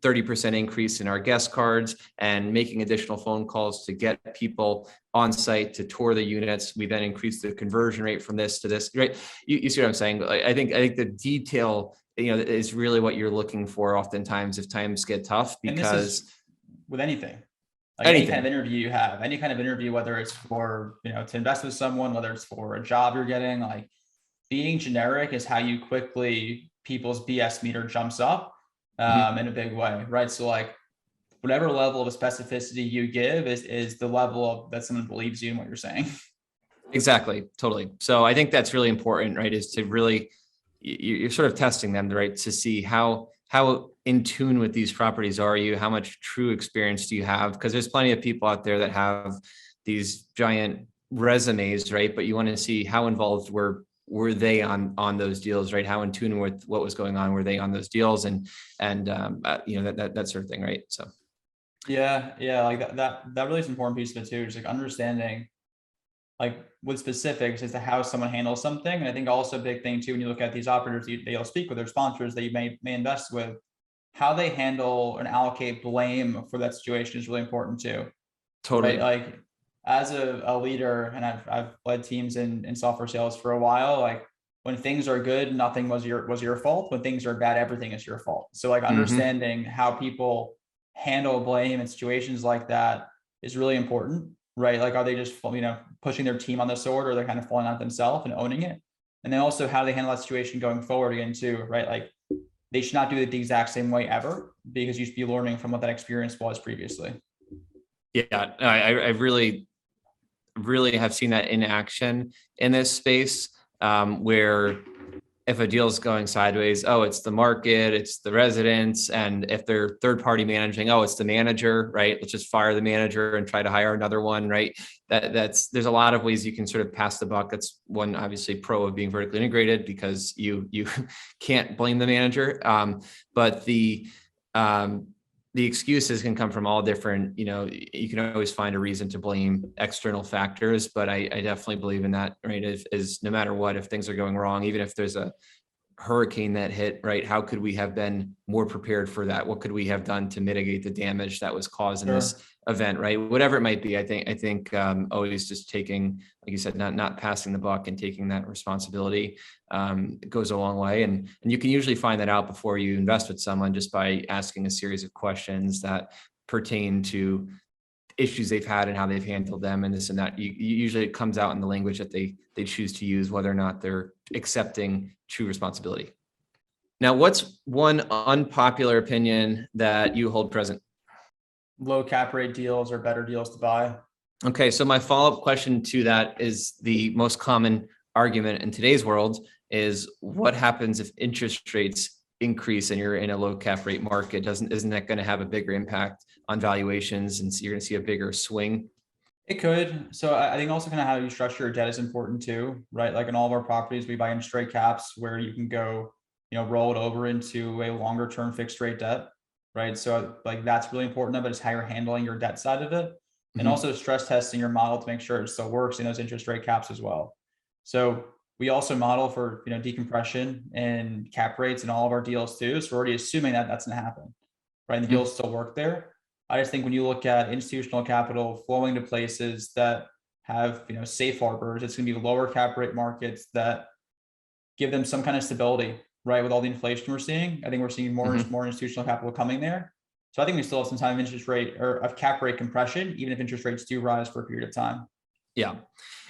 30% increase in our guest cards and making additional phone calls to get people on site to tour the units, we then increased the conversion rate from this to this, right? You see what I'm saying? I think the detail, is really what you're looking for oftentimes if times get tough, because with anything. Like any kind of interview you have, any kind of interview, whether it's for, to invest with someone, whether it's for a job you're getting, like being generic is how you quickly people's BS meter jumps up in a big way, right? So like whatever level of specificity you give is the level of that someone believes you in what you're saying. Exactly. Totally. So I think that's really important, right? Is to really, you're sort of testing them, right? To see how in tune with these properties are you, how much true experience do you have? Because there's plenty of people out there that have these giant resumes, right? But you want to see how involved were they on those deals, right? How in tune with what was going on were they on those deals, and that sort of thing, right? So yeah, like that really is an important piece of it too, just like understanding like with specifics as to how someone handles something. And I think also a big thing too, when you look at these operators you'll speak with, their sponsors that you may invest with, how they handle and allocate blame for that situation is really important too. totally. Right? Like as a leader, and I've led teams in software sales for a while, like when things are good, nothing was your fault. When things are bad, everything is your fault. So like understanding how people handle blame in situations like that is really important, right? Like, are they just, pushing their team on the sword, or they're kind of falling out themselves and owning it? And then also, how do they handle that situation going forward again too, right? Like, they should not do it the exact same way ever, because you should be learning from what that experience was previously. Yeah, I really have seen that in action in this space, where if a deal is going sideways, oh, it's the market, it's the residents. And if they're third party managing, oh, it's the manager, right? Let's just fire the manager and try to hire another one, right? There's a lot of ways you can sort of pass the buck. That's one obviously pro of being vertically integrated, because you can't blame the manager. But the excuses can come from all different, you can always find a reason to blame external factors, but I definitely believe in that, right? Is no matter what, if things are going wrong, even if there's a hurricane that hit, right? How could we have been more prepared for that? What could we have done to mitigate the damage that was caused in this event, right? Whatever it might be. I think always just taking, like you said, not passing the buck and taking that responsibility goes a long way. And you can usually find that out before you invest with someone, just by asking a series of questions that pertain to issues they've had and how they've handled them, and this and that. Usually it comes out in the language that they choose to use, whether or not they're accepting true responsibility. Now, what's one unpopular opinion that you hold present? Low cap rate deals are better deals to buy. Okay, so my follow-up question to that is, the most common argument in today's world is, what happens if interest rates increase and you're in a low cap rate market? Isn't that going to have a bigger impact on valuations, and so you're going to see a bigger swing? It could. So I think also kind of how you structure your debt is important too, right? Like, in all of our properties, we buy interest rate caps where you can go, roll it over into a longer term fixed rate debt, right? So like, that's really important of it, is how you're handling your debt side of it. And also stress testing your model to make sure it still works in those interest rate caps as well. So we also model for, decompression and cap rates in all of our deals too. So we're already assuming that that's going to happen, right? And the deals still work there. I just think when you look at institutional capital flowing to places that have, safe harbors, it's going to be lower cap rate markets that give them some kind of stability, right? With all the inflation we're seeing, I think we're seeing more institutional capital coming there. So I think we still have some time of interest rate, or of cap rate compression, even if interest rates do rise for a period of time. Yeah.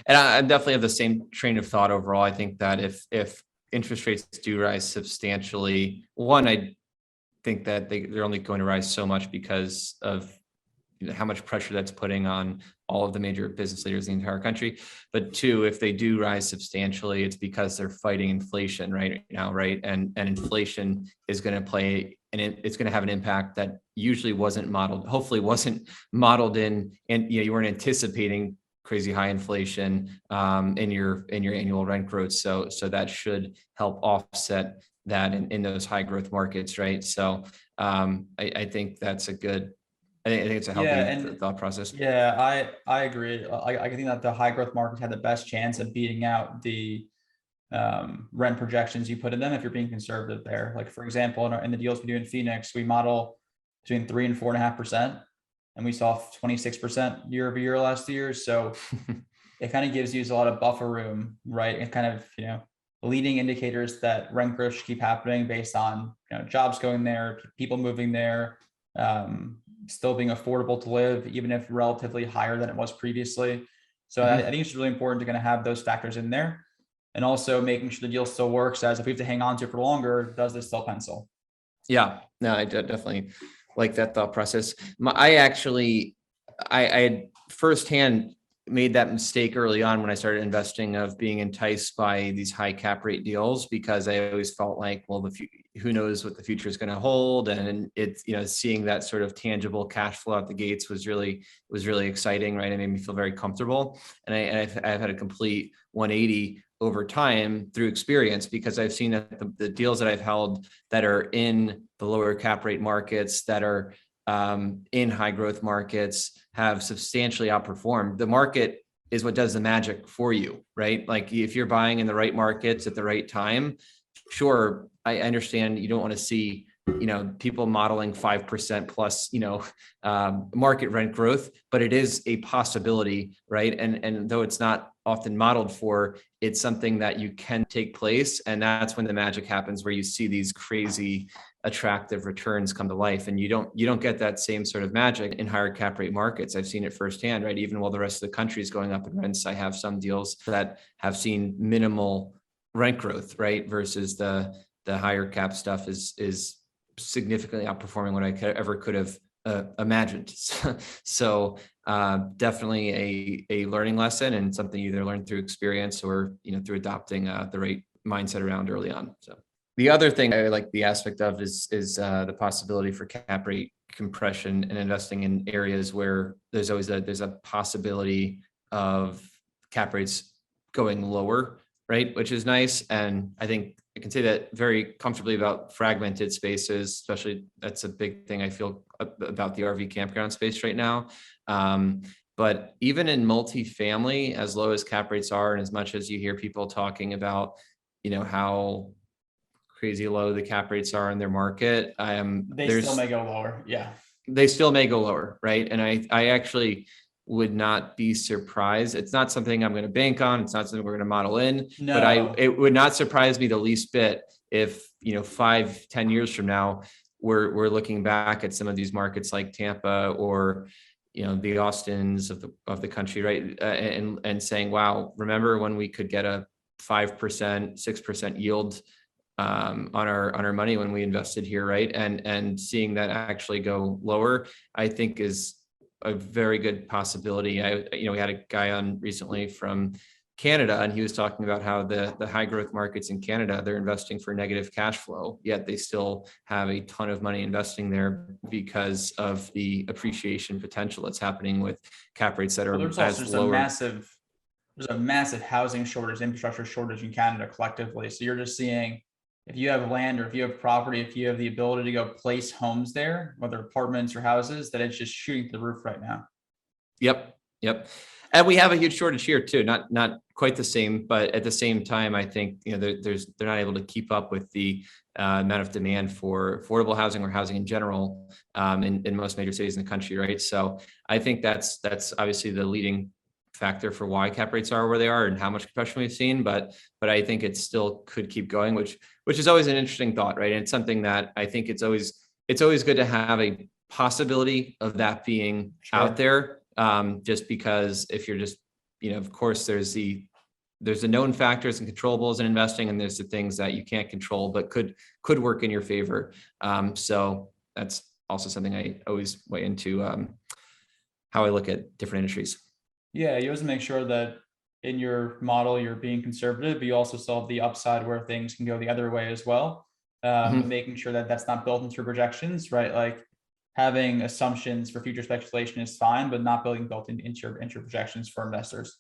And I definitely have the same train of thought overall. I think that if interest rates do rise substantially, one, I think that they're only going to rise so much because of how much pressure that's putting on all of the major business leaders in the entire country. But two, if they do rise substantially, it's because they're fighting inflation right now, right? And inflation is going to play, and it's going to have an impact that usually wasn't modeled, hopefully wasn't modeled in, and you weren't anticipating crazy high inflation in your annual rent growth. So that should help offset that in those high growth markets, right? So I think that's a good, I think it's a healthy thought process. Yeah, I agree. I think that the high growth markets had the best chance of beating out the rent projections you put in them if you're being conservative there. Like, for example, in the deals we do in Phoenix, we model between 3 and 4.5%, and we saw 26% year over year last year. So it kind of gives you a lot of buffer room, right? And kind of, leading indicators that rent growth should keep happening based on, jobs going there, people moving there, still being affordable to live, even if relatively higher than it was previously. So I think it's really important to kind of have those factors in there, and also making sure the deal still works, as if we have to hang on to it for longer, does this still pencil? Yeah, no, I definitely like that thought process. I had firsthand made that mistake early on when I started investing, of being enticed by these high cap rate deals, because I always felt like, well, who knows what the future is going to hold. And it's, seeing that sort of tangible cash flow out the gates was really exciting, right? It made me feel very comfortable. And I've had a complete 180 over time through experience, because I've seen that the deals that I've held that are in the lower cap rate markets, that are in high growth markets, have substantially outperformed. The market is what does the magic for you, right? Like, if you're buying in the right markets at the right time, sure, I understand you don't want to see people modeling 5% plus, market rent growth, but it is a possibility, right? And though it's not often modeled for, it's something that you can take place. And that's when the magic happens, where you see these crazy attractive returns come to life. And you don't get that same sort of magic in higher cap rate markets. I've seen it firsthand, right? Even while the rest of the country is going up in rents, I have some deals that have seen minimal rent growth, right? Versus the higher cap stuff is significantly outperforming what I could have imagined. So definitely a learning lesson, and something you either learn through experience or through adopting the right mindset around early on. So the other thing I like the aspect of is the possibility for cap rate compression and investing in areas where there's a possibility of cap rates going lower, right? Which is nice. And I think I can say that very comfortably about fragmented spaces, especially that's a big thing I feel about the RV campground space right now. But even in multifamily, as low as cap rates are, and as much as you hear people talking about, how crazy low the cap rates are in their market, They still may go lower. Yeah. They still may go lower, right? And I actually would not be surprised. It's not something I'm going to bank on. It's not something we're going to model in, No. but it would not surprise me the least bit if, 5-10 years from now, we're looking back at some of these markets like Tampa or, the Austins of the country, right? And saying, wow, remember when we could get a 5%, 6% yield on our money when we invested here, right? And seeing that actually go lower, I think is a very good possibility. We had a guy on recently from Canada, and he was talking about how the high growth markets in Canada, they're investing for negative cash flow, yet they still have a ton of money investing there because of the appreciation potential that's happening with cap rates that are There's also just lower. there's a massive housing shortage, infrastructure shortage in Canada collectively. So you're just seeing, if you have land or if you have property, if you have the ability to go place homes there, whether apartments or houses, that it's just shooting through the roof right now. Yep. And we have a huge shortage here too. Not quite the same, but at the same time, I think they're not able to keep up with the amount of demand for affordable housing or housing in general in most major cities in the country, right? So I think that's obviously the leading factor for why cap rates are where they are and how much compression we've seen. But I think it still could keep going, which is always an interesting thought, right? And it's something that I think it's always good to have a possibility of that being out there. Just because if you're just, of course, there's the known factors and controllables in investing, and there's the things that you can't control, but could work in your favor. So that's also something I always weigh into how I look at different industries. Yeah, you always make sure that in your model, you're being conservative, but you also solve the upside where things can go the other way as well. Making sure that that's not built into your projections, right? Like having assumptions for future speculation is fine, but not building built into your projections for investors.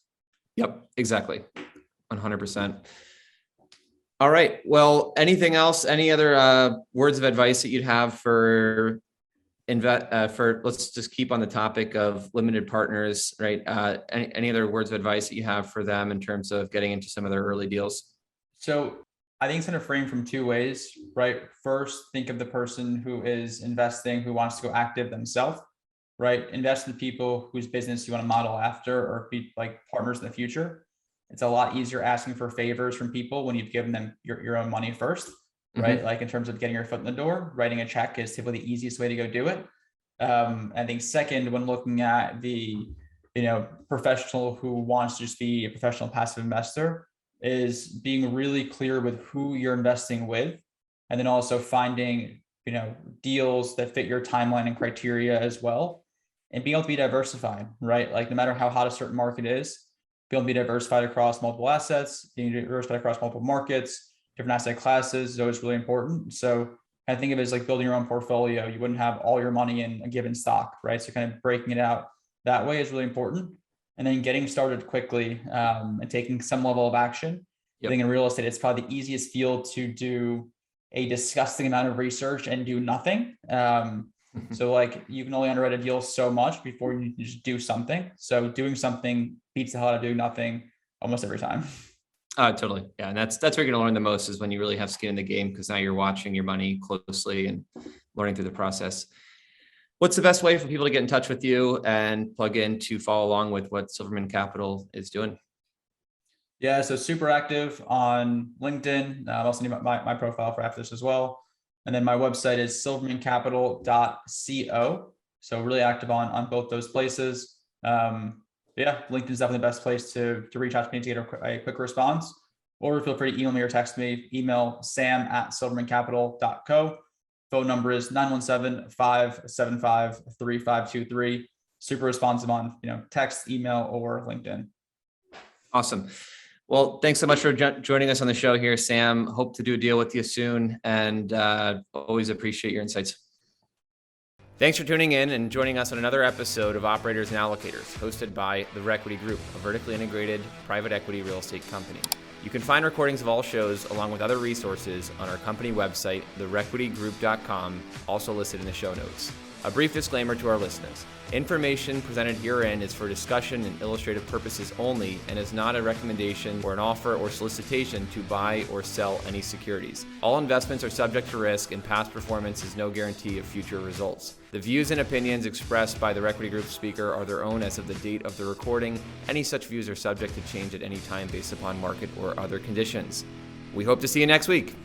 Yep, exactly. 100%. All right. Well, anything else? Any other words of advice that you'd have for let's just keep on the topic of limited partners, right? Any other words of advice that you have for them in terms of getting into some of their early deals? So I think it's going to frame from two ways, right? First, think of the person who is investing, who wants to go active themselves, right? Invest in people whose business you want to model after or be like partners in the future. It's a lot easier asking for favors from people when you've given them your own money first, right? Like in terms of getting your foot in the door, writing a check is typically the easiest way to go do it. I think second, when looking at the, professional who wants to just be a professional passive investor, is being really clear with who you're investing with, and then also finding, deals that fit your timeline and criteria as well, and being able to be diversified, right? Like no matter how hot a certain market is, being able to be diversified across multiple assets, being diversified across multiple markets, different asset classes is always really important. So I think of it as like building your own portfolio. You wouldn't have all your money in a given stock, right? So kind of breaking it out that way is really important. And then getting started quickly and taking some level of action. I think in real estate, it's probably the easiest field to do a disgusting amount of research and do nothing. So like you can only underwrite a deal so much before you just do something. So doing something beats the hell out of doing nothing almost every time. Totally. Yeah. And that's where you're going to learn the most, is when you really have skin in the game, because now you're watching your money closely and learning through the process. What's the best way for people to get in touch with you and plug in to follow along with what Silverman Capital is doing? Yeah, so super active on LinkedIn. I'll also need my profile for after this as well. And then my website is silvermancapital.co. So really active on both those places. Yeah, LinkedIn is definitely the best place to reach out to me to get a quick response. Or feel free to email me or text me. Email sam@silvermancapital.co. Phone number is 917-575-3523. Super responsive on text, email, or LinkedIn. Awesome. Well, thanks so much for joining us on the show here, Sam. Hope to do a deal with you soon, and always appreciate your insights. Thanks for tuning in and joining us on another episode of Operators and Allocators, hosted by the Requity Group, a vertically integrated private equity real estate company. You can find recordings of all shows along with other resources on our company website, therequitygroup.com, also listed in the show notes. A brief disclaimer to our listeners. Information presented herein is for discussion and illustrative purposes only and is not a recommendation or an offer or solicitation to buy or sell any securities. All investments are subject to risk, and past performance is no guarantee of future results. The views and opinions expressed by the Requity Group speaker are their own as of the date of the recording. Any such views are subject to change at any time based upon market or other conditions. We hope to see you next week.